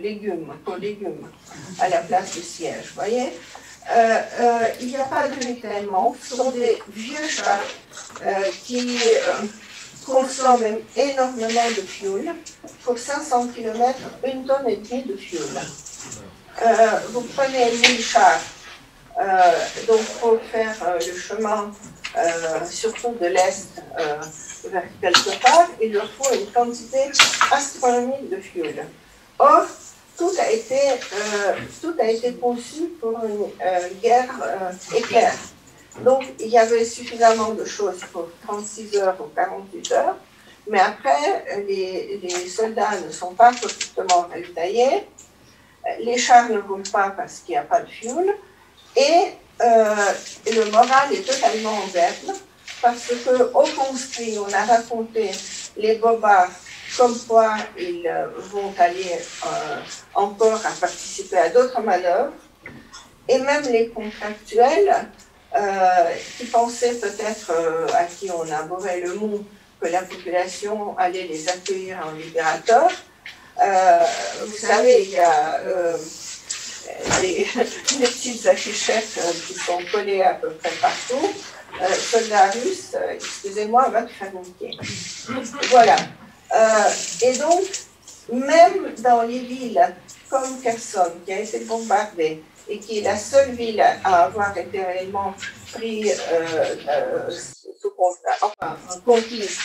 légumes, pour légumes, à la place du siège, vous voyez. il n'y a pas de ravitaillement. Ce sont des vieux chars qui consomment énormément de fuel. Pour 500 km, 1,5 tonne de fuel. Vous prenez 1000 chars donc pour faire le chemin, surtout de l'Est vers quelque part, il leur faut une quantité astronomique de fuel. Or, tout a été conçu pour une guerre éclair. Donc, il y avait suffisamment de choses pour 36 heures ou 48 heures, mais après, les soldats ne sont pas correctement ravitaillés, les chars ne roulent pas parce qu'il n'y a pas de fuel, et le moral est totalement en berne, parce qu'au conscrit, on a raconté les bobards comme quoi ils vont aller encore à participer à d'autres manœuvres, et même les contractuels qui pensaient peut-être, à qui on a bourré le mou, que la population allait les accueillir en libérateurs. Vous savez, il y a des petites affichettes qui sont collées à peu près partout. Soldats russes, excusez-moi, va te faire niquer. Voilà. Et donc, même dans les villes comme Kherson, qui a été bombardée et qui est la seule ville à avoir été réellement prise conquise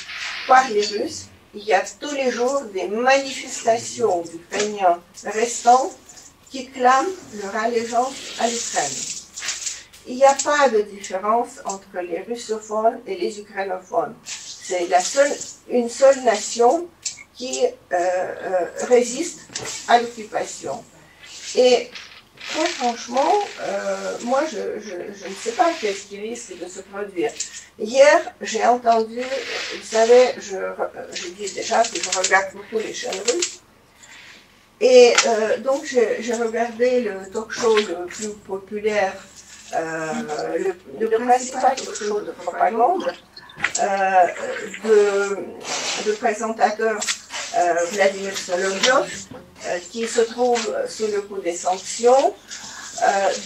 par les Russes, il y a tous les jours des manifestations d'Ukrainiens restants qui clament leur allégeance à l'Ukraine. Il n'y a pas de différence entre les russophones et les ukrainophones. C'est une seule nation qui résiste à l'occupation. Et très franchement, moi, je ne sais pas qu'est-ce qui risque de se produire. Hier, j'ai entendu, vous savez, je dis déjà que je regarde beaucoup les chaînes russes, et donc j'ai regardé le talk show le plus populaire, le principal talk show de propagande, de présentateur Vladimir Solovyov, qui se trouve sous le coup des sanctions,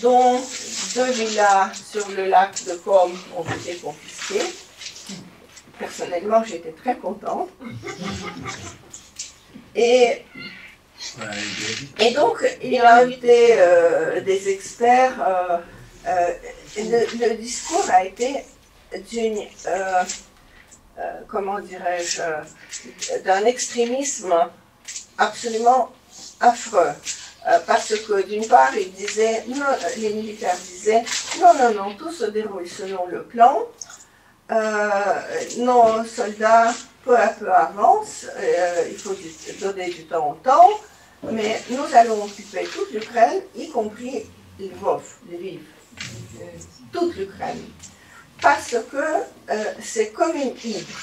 dont 2 villas sur le lac de Com ont été confisquées. Personnellement, j'étais très contente. Et donc, il a invité des experts. Le discours a été d'une, comment dirais-je, d'un extrémisme absolument affreux. Parce que d'une part, ils disaient, les militaires disaient, non, tout se déroule selon le plan. Nos soldats, peu à peu, avancent. Il faut donner du temps au temps. Mais nous allons occuper toute l'Ukraine, y compris Lvov, Lviv, toute l'Ukraine. Parce que c'est comme une hydre.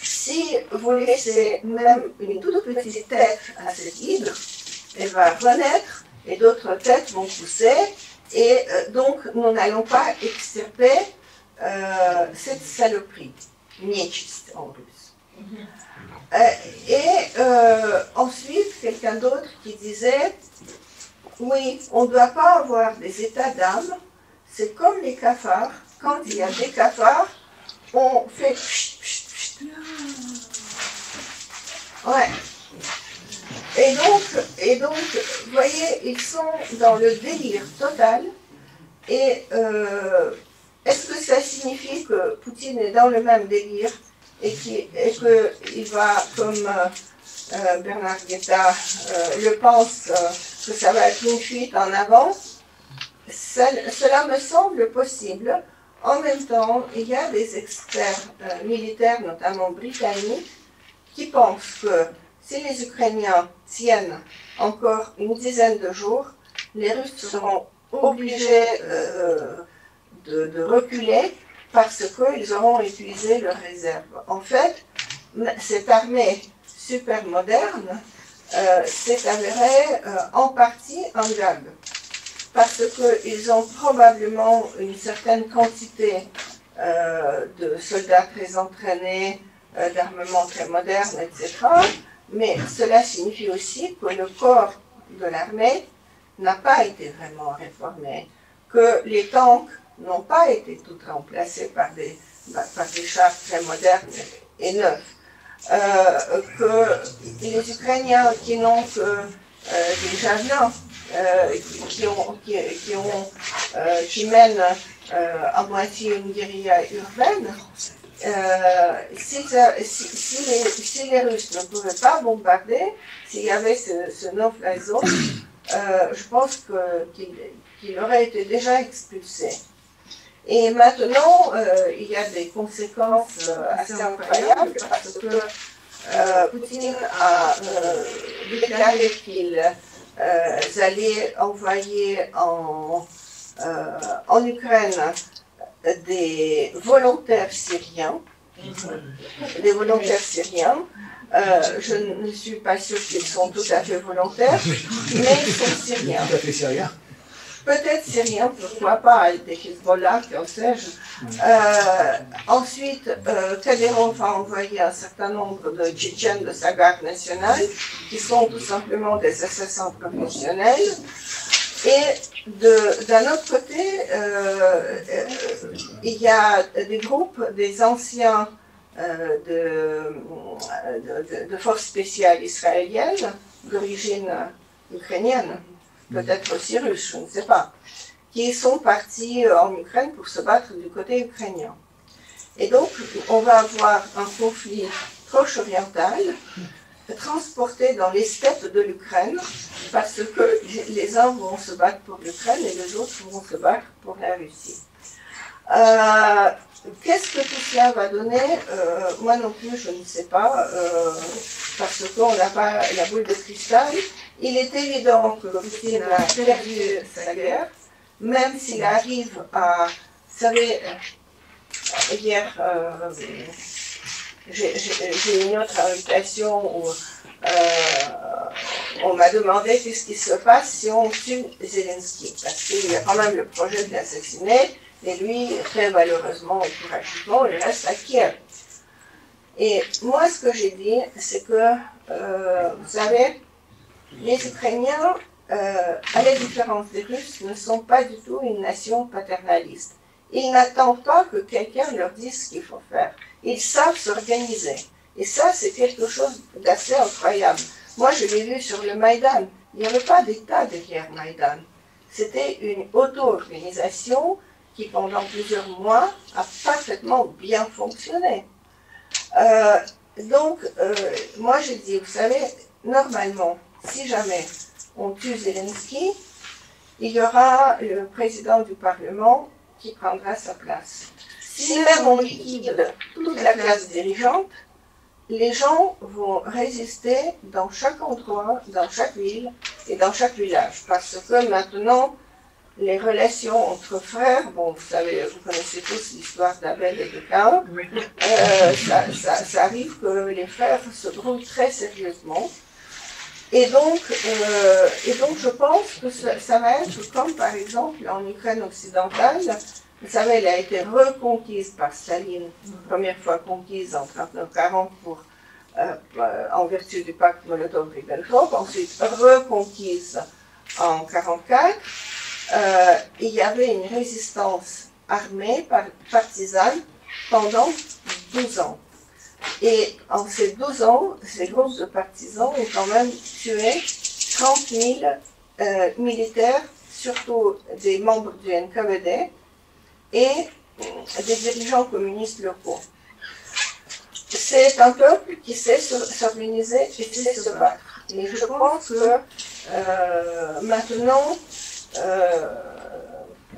Si vous laissez même une toute petite tête à cette hydre, elle va renaître et d'autres têtes vont pousser. Et donc, nous n'allons pas extirper cette saloperie, niechist en russe. Ensuite, quelqu'un d'autre qui disait, oui, on ne doit pas avoir des états d'âme, c'est comme les cafards, quand il y a des cafards, on fait pchit, pchit, pchit. Ouais. Et donc, vous voyez, ils sont dans le délire total. Et est-ce que ça signifie que Poutine est dans le même délire et qu'il va, comme Bernard Guetta le pense, que ça va être une fuite en avant? Cela me semble possible. En même temps, il y a des experts militaires, notamment britanniques, qui pensent que si les Ukrainiens tiennent encore une dizaine de jours, les Russes seront obligés de reculer parce qu'ils auront épuisé leurs réserves. En fait, cette armée super moderne s'est avérée en partie un gag. Parce qu'ils ont probablement une certaine quantité de soldats très entraînés, d'armements très modernes, etc. Mais cela signifie aussi que le corps de l'armée n'a pas été vraiment réformé. que les tanks n'ont pas été toutes remplacés par des chars très modernes et neufs, que les Ukrainiens qui n'ont que des javelins qui mènent à moitié une guérilla urbaine, si les Russes ne pouvaient pas bombarder, s'il y avait ce no-fly zone, je pense qu'il aurait été déjà expulsé. Et maintenant, il y a des conséquences assez incroyables parce que Poutine a déclaré qu'ils allaient envoyer en Ukraine des volontaires syriens. Je ne suis pas sûre qu'ils sont tout à fait volontaires, mais ils sont syriens. Tout à fait syriens. Peut-être syriens, pourquoi pas, des Hezbollah, que sais-je. Ensuite, Kadyrov a envoyé un certain nombre de Tchétchènes de sa garde nationale, qui sont tout simplement des assassins professionnels. Et d'un autre côté, il y a des groupes, des anciens de forces spéciales israéliennes, d'origine ukrainienne, peut-être aussi russe, je ne sais pas, qui sont partis en Ukraine pour se battre du côté ukrainien. Et donc, on va avoir un conflit proche-oriental transporté dans les steppes de l'Ukraine, parce que les uns vont se battre pour l'Ukraine et les autres vont se battre pour la Russie. Qu'est-ce que tout cela va donner? Moi non plus, je ne sais pas, parce qu'on n'a pas la boule de cristal. Il est évident que Poutine a perdu sa guerre, même s'il arrive à... Vous savez, hier, j'ai une autre invitation où on m'a demandé qu'est-ce qui se passe si on tue Zelensky, parce qu'il y a quand même le projet de l'assassiner, et lui, très malheureusement et courageusement, il reste à Kiev. Et moi, ce que j'ai dit, c'est que, vous savez, les Ukrainiens, à la différence des Russes, ne sont pas du tout une nation paternaliste. Ils n'attendent pas que quelqu'un leur dise ce qu'il faut faire. Ils savent s'organiser. Et ça, c'est quelque chose d'assez incroyable. Moi, je l'ai vu sur le Maïdan. Il n'y avait pas d'État derrière Maïdan. C'était une auto-organisation qui, pendant plusieurs mois, a parfaitement bien fonctionné. Moi, je dis, vous savez, normalement, si jamais on tue Zelensky, il y aura le président du Parlement qui prendra sa place. Si même on liquide toute la classe dirigeante, les gens vont résister dans chaque endroit, dans chaque ville et dans chaque village. Parce que maintenant, les relations entre frères, bon, vous savez, vous connaissez tous l'histoire d'Abel et de Caïn, ça arrive que les frères se brouillent très sérieusement. Et donc, je pense que ça va être comme, par exemple, en Ukraine occidentale. Vous savez, elle a été reconquise par Staline, première fois conquise en 1939-1940 en vertu du pacte Molotov-Ribbentrop, ensuite reconquise en 1944. Il y avait une résistance armée, partisane, pendant 12 ans. Et en ces 12 ans, ces groupes de partisans ont quand même tué 30 000 militaires, surtout des membres du NKVD et des dirigeants communistes locaux. C'est un peuple qui sait s'organiser et sait se battre. Et je pense que maintenant,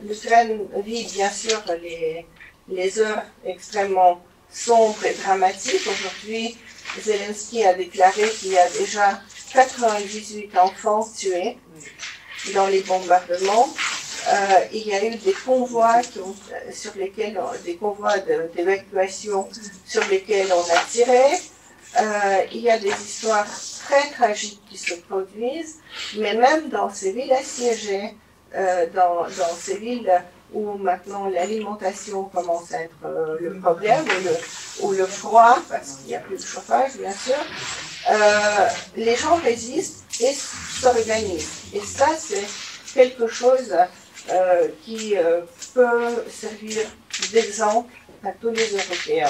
l'Ukraine vit bien sûr les heures extrêmement sombres et dramatiques. Aujourd'hui, Zelensky a déclaré qu'il y a déjà 98 enfants tués dans les bombardements. Il y a eu des convois des convois d'évacuation sur lesquels on a tiré. Il y a des histoires très tragiques qui se produisent, mais même dans ces villes assiégées, dans ces villes où maintenant l'alimentation commence à être le problème, ou le froid, parce qu'il n'y a plus de chauffage, bien sûr, les gens résistent et s'organisent. Et ça, c'est quelque chose qui peut servir d'exemple à tous les Européens,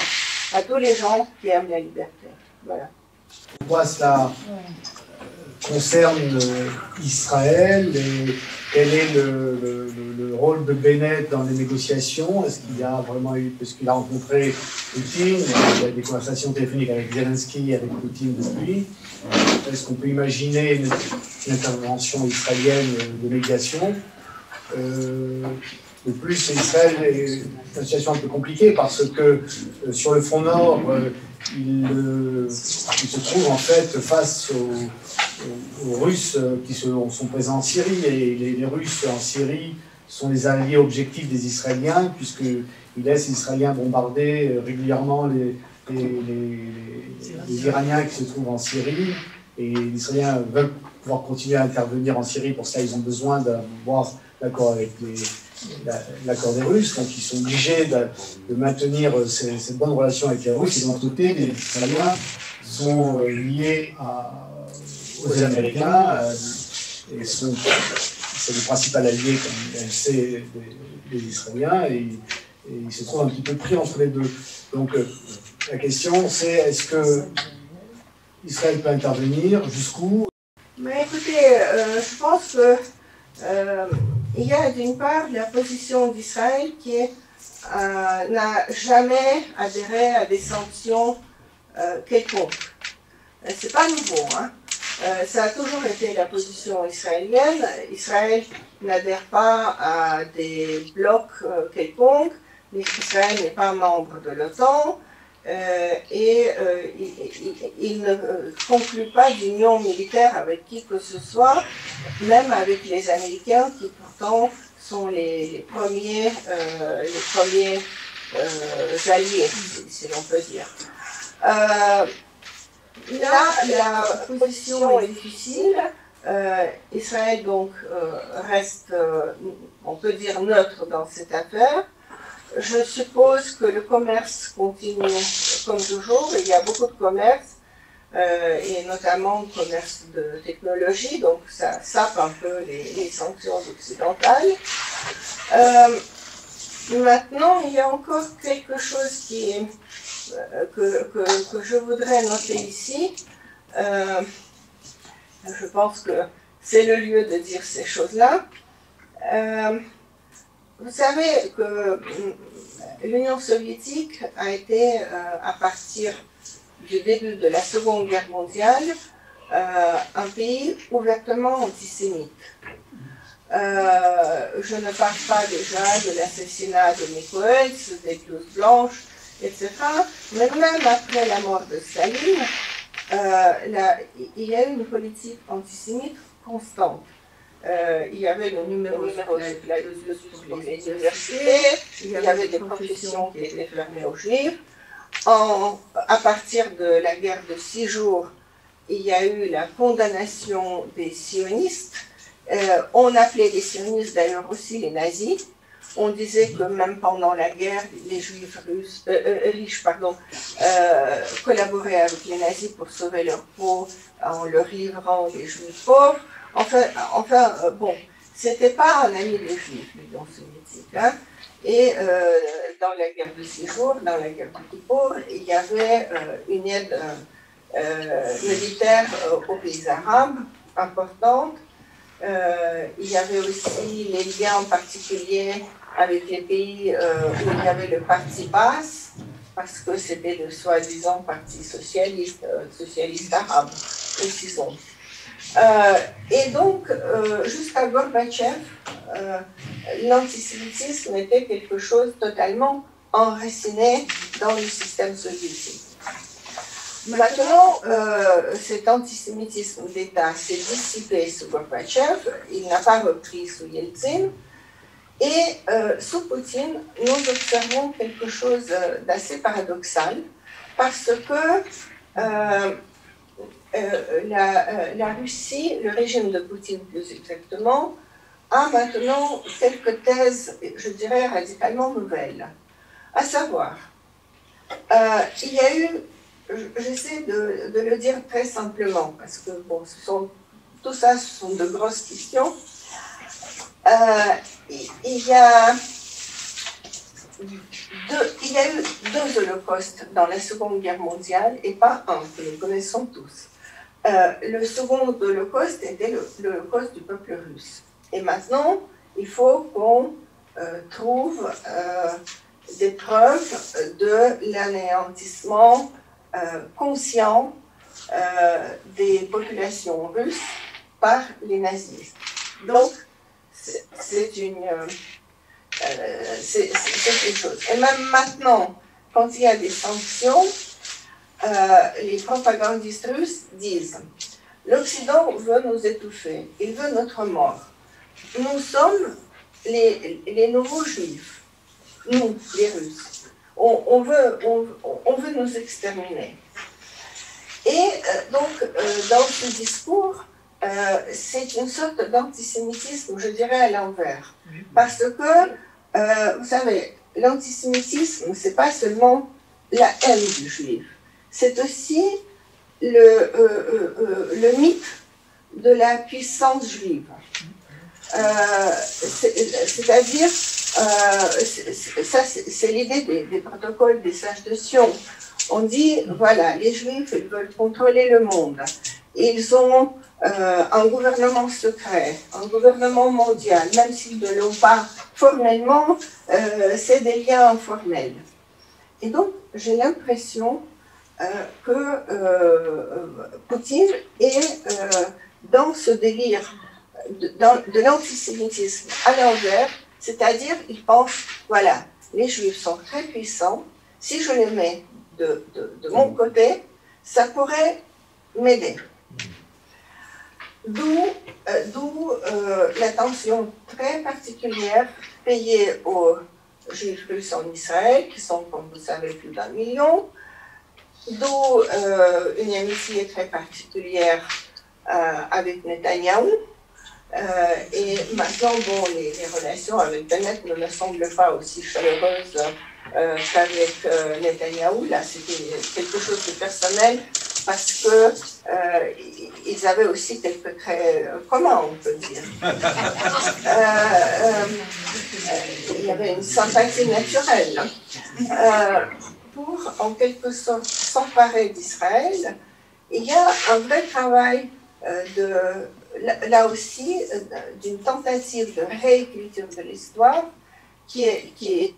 à tous les gens qui aiment la liberté. Voilà. Pourquoi cela concerne Israël et quel est le rôle de Bennett dans les négociations? Est-ce qu'il y a vraiment eu, parce qu'il a rencontré Poutine, il y a des conversations téléphoniques avec Zelensky et avec Poutine depuis. Est-ce qu'on peut imaginer une intervention israélienne de médiation? De plus, Israël est une situation un peu compliquée parce que sur le front nord, il se trouve en fait face aux Russes qui sont présents en Syrie. Et les Russes en Syrie sont les alliés objectifs des Israéliens, puisqu'ils laissent les Israéliens bombarder régulièrement les Iraniens qui se trouvent en Syrie. Et les Israéliens veulent pouvoir continuer à intervenir en Syrie. Pour ça, ils ont besoin d'avoir l'accord avec l'accord des Russes. Donc, ils sont obligés de maintenir cette bonne relation avec les Russes. Et de l'autre côté, les Israéliens sont liés aux Américains et c'est le principal allié, comme elle sait, des Israéliens. Et ils se trouvent un petit peu pris entre les deux. Donc, la question, c'est est-ce que Israël peut intervenir? Jusqu'où? Mais écoutez, je pense que il y a d'une part la position d'Israël qui n'a jamais adhéré à des sanctions quelconques. C'est pas nouveau, hein. Ça a toujours été la position israélienne. Israël n'adhère pas à des blocs quelconques. Israël n'est pas membre de l'OTAN. Il ne conclut pas d'union militaire avec qui que ce soit, même avec les Américains qui pourtant sont les premiers alliés, si l'on peut dire. Là, la position est difficile. Israël donc reste, on peut dire, neutre dans cette affaire. Je suppose que le commerce continue comme toujours. Il y a beaucoup de commerce, et notamment le commerce de technologie, donc ça sape un peu les sanctions occidentales. Maintenant, il y a encore quelque chose que je voudrais noter ici. Je pense que c'est le lieu de dire ces choses-là. Vous savez que l'Union soviétique a été, à partir du début de la Seconde Guerre mondiale, un pays ouvertement antisémite. Je ne parle pas déjà de l'assassinat de Mikoels, des blouses blanches, etc. Mais même après la mort de Staline, il y a eu une politique antisémite constante. Il y avait le numéro pour les universités, il y avait des professions qui étaient fermées aux Juifs. À partir de la guerre de 6 jours, il y a eu la condamnation des sionistes. On appelait les sionistes d'ailleurs aussi les nazis. On disait que même pendant la guerre, les Juifs riches collaboraient avec les nazis pour sauver leur peau en leur livrant les Juifs pauvres. Enfin, bon, c'était pas un ami des Juifs, l'Union soviétique. Hein. Et dans la guerre de 6 jours, dans la guerre de Kippour, il y avait une aide militaire aux pays arabes importante. Il y avait aussi les liens en particulier avec les pays où il y avait le parti basse, parce que c'était le soi-disant parti socialiste arabe, précisons. Et donc, jusqu'à Gorbatchev, l'antisémitisme était quelque chose totalement enraciné dans le système soviétique. Maintenant, cet antisémitisme d'État s'est dissipé sous Gorbatchev, il n'a pas repris sous Yeltsin, et sous Poutine, nous observons quelque chose d'assez paradoxal, parce que la Russie, le régime de Poutine plus exactement, a maintenant quelques thèses, je dirais, radicalement nouvelles. À savoir, il y a eu, j'essaie de le dire très simplement, parce que bon, tout ça, ce sont de grosses questions. il y a eu deux holocaustes dans la Seconde Guerre mondiale et pas un que nous connaissons tous. Le second holocauste était l'holocauste du peuple russe. Et maintenant, il faut qu'on trouve des preuves de l'anéantissement conscient des populations russes par les nazis. Donc, c'est quelque chose. Et même maintenant, quand il y a des sanctions, les propagandistes russes disent « L'Occident veut nous étouffer, il veut notre mort. Nous sommes les nouveaux juifs, nous, les Russes. On veut nous exterminer. » Et donc, dans ce discours, c'est une sorte d'antisémitisme, je dirais, à l'envers. Parce que, vous savez, l'antisémitisme, ce n'est pas seulement la haine du juif, c'est aussi le mythe de la puissance juive. C'est-à-dire, ça, c'est l'idée des protocoles des sages de Sion. On dit, voilà, les Juifs, ils veulent contrôler le monde. Ils ont un gouvernement secret, un gouvernement mondial, même s'ils ne l'ont pas formellement, c'est des liens informels. Et donc, j'ai l'impression que Poutine est dans ce délire de l'antisémitisme à l'envers, c'est-à-dire, il pense, voilà, les Juifs sont très puissants, si je les mets de mon côté, ça pourrait m'aider. D'où l'attention très particulière payée aux Juifs russes en Israël, qui sont, comme vous savez, plus d'1 million, d'où une amitié très particulière avec Netanyahou. Et maintenant, bon, les relations avec Bennett ne me semblent pas aussi chaleureuses qu'avec Netanyahou. Là, c'était quelque chose de personnel parce que ils avaient aussi quelques traits communs, on peut dire. Il y avait une sympathie naturelle. Pour, en quelque sorte, s'emparer d'Israël, il y a un vrai travail là aussi, d'une tentative de réécriture de l'histoire qui est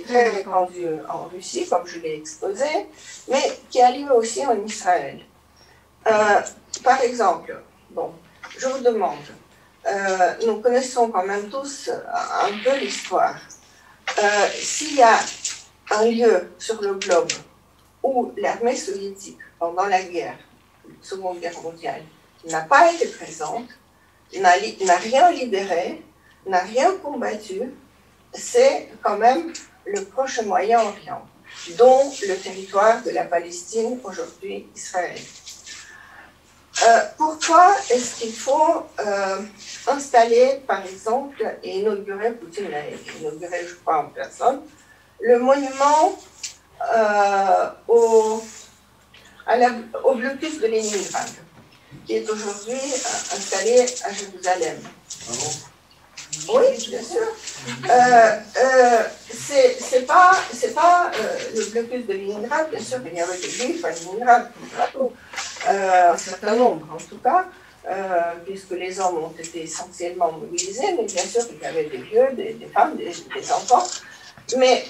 très répandue en Russie, comme je l'ai exposé, mais qui a lieu aussi en Israël. Par exemple, bon, je vous demande, nous connaissons quand même tous un peu l'histoire. S'il y a un lieu sur le globe où l'armée soviétique, pendant la guerre, la Seconde Guerre mondiale, n'a pas été présente, n'a rien libéré, n'a rien combattu, c'est quand même le Proche Moyen-Orient, dont le territoire de la Palestine, aujourd'hui Israël. Pourquoi est-ce qu'il faut installer, par exemple, et inaugurer, Poutine l'a inauguré, je crois, en personne, le monument au blocus de Leningrad, qui est aujourd'hui installé à Jérusalem. Ah bon? Oui, bien sûr. C'est pas le blocus de Leningrad, bien sûr, il y avait des juifs à Leningrad, un certain nombre en tout cas, puisque les hommes ont été essentiellement mobilisés, mais bien sûr il y avait des vieux, des femmes, des enfants. Mais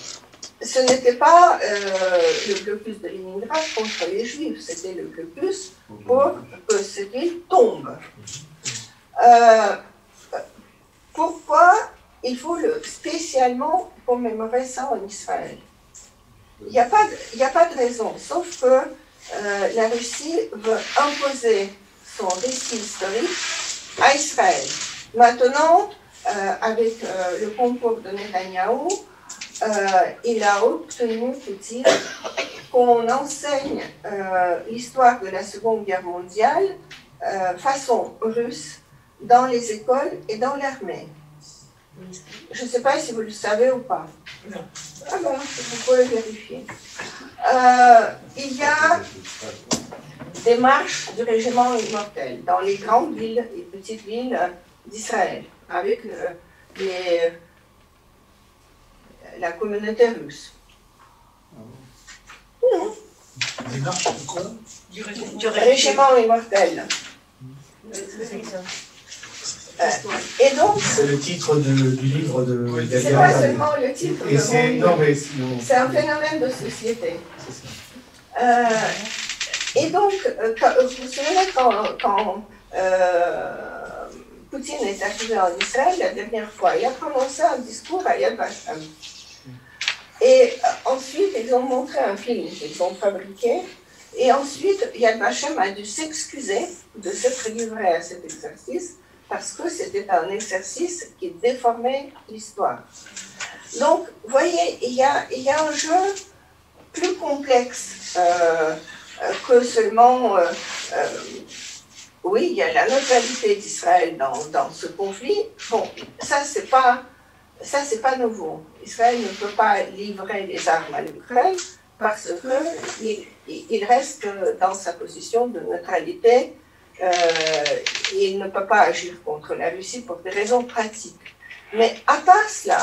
ce n'était pas le blocus de Leningrad contre les juifs, c'était le blocus pour que ce ville tombe. Pourquoi il faut spécialement commémorer ça en Israël? Il n'y a pas de raison, sauf que la Russie veut imposer son récit historique à Israël. Maintenant, avec le concours de Netanyahou, il a obtenu, Poutine, qu'on enseigne l'histoire de la Seconde Guerre mondiale façon russe dans les écoles et dans l'armée. Je ne sais pas si vous le savez ou pas. Non. Ah bon, vous pouvez vérifier. Il y a des marches du régiment immortel dans les grandes villes et petites villes d'Israël, avec la communauté russe. Non. Des marches de quoi? Du régiment immortel. Et donc, c'est le titre du livre de c'est pas seulement le titre. C'est un phénomène de société. Et donc, vous vous souvenez quand Poutine est arrivé en Israël la dernière fois, il a prononcé un discours à Yad Vashem. Et ensuite, ils ont montré un film qu'ils ont fabriqué. Et ensuite, Yad Vashem a dû s'excuser de s'être livré à cet exercice parce que c'était un exercice qui déformait l'histoire. Donc, vous voyez, il y a un jeu plus complexe que seulement... oui, il y a la neutralité d'Israël dans ce conflit. Bon, ça, c'est pas nouveau. Israël ne peut pas livrer les armes à l'Ukraine parce qu'il reste dans sa position de neutralité. Il ne peut pas agir contre la Russie pour des raisons pratiques. Mais à part cela,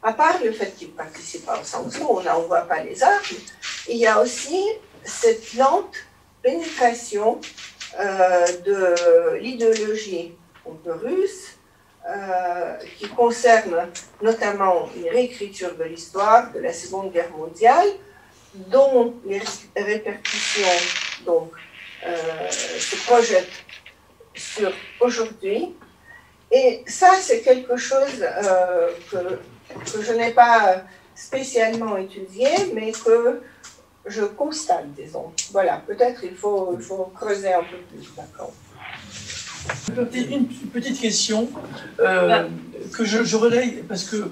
à part le fait qu'il participe aux sanctions, on n'envoie pas les armes, il y a aussi cette lente pénétration de l'idéologie russe qui concerne notamment une réécriture de l'histoire de la Seconde Guerre mondiale, dont les répercussions se projettent sur aujourd'hui. Et ça, c'est quelque chose que je n'ai pas spécialement étudié, mais que je constate, disons. Voilà, peut-être il faut creuser un peu plus, d'accord. Une petite question que je relaye parce qu'il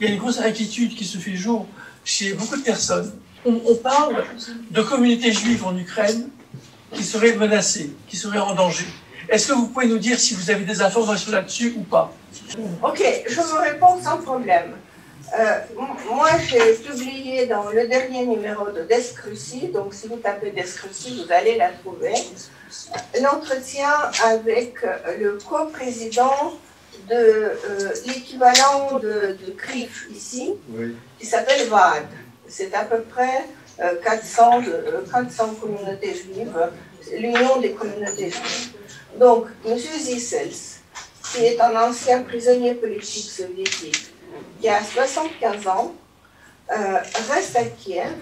y a une grosse inquiétude qui se fait jour chez beaucoup de personnes. On parle de communautés juives en Ukraine qui seraient menacées, qui seraient en danger. Est-ce que vous pouvez nous dire si vous avez des informations là-dessus ou pas? Ok, je vous réponds sans problème. Moi, j'ai publié dans le dernier numéro de Desk Russie, donc si vous tapez Desk Russie, vous allez la trouver, l'entretien avec le co-président de l'équivalent de CRIF ici, qui s'appelle VAD. C'est à peu près 400 communautés juives, l'Union des communautés juives. Donc, M. Zissels, qui est un ancien prisonnier politique soviétique, qui a 75 ans, reste à Kiev.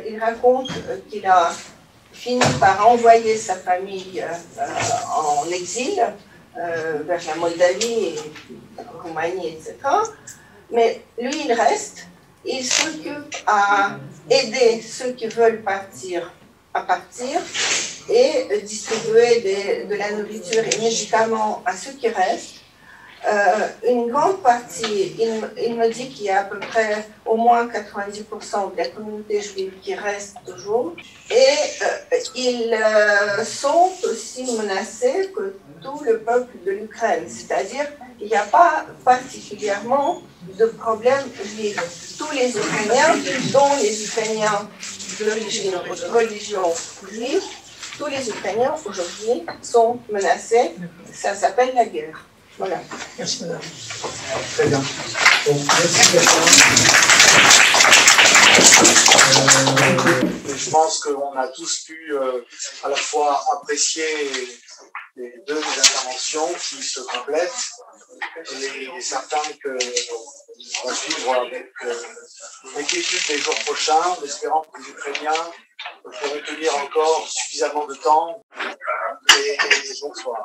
Il raconte qu'il a fini par envoyer sa famille en exil vers la Moldavie, et la Roumanie, etc. Mais lui, il reste. Il s'occupe à aider ceux qui veulent partir à partir et distribuer de la nourriture et médicaments à ceux qui restent. Une grande partie, il me dit qu'il y a à peu près au moins 90% de la communauté juive qui reste toujours. Et ils sont aussi menacés que tout le peuple de l'Ukraine. C'est-à-dire qu'il n'y a pas particulièrement de problème juif. Tous les Ukrainiens, dont les Ukrainiens d'origine religion juive, tous les Ukrainiens aujourd'hui sont menacés. Ça s'appelle la guerre. Voilà. Merci, madame. Très bien. Donc, merci, je pense qu'on a tous pu à la fois apprécier les deux interventions qui se complètent et il est certain qu'on va suivre avec l'inquiétude des jours prochains, en espérant que les Ukrainiens pourront tenir encore suffisamment de temps et bonsoir.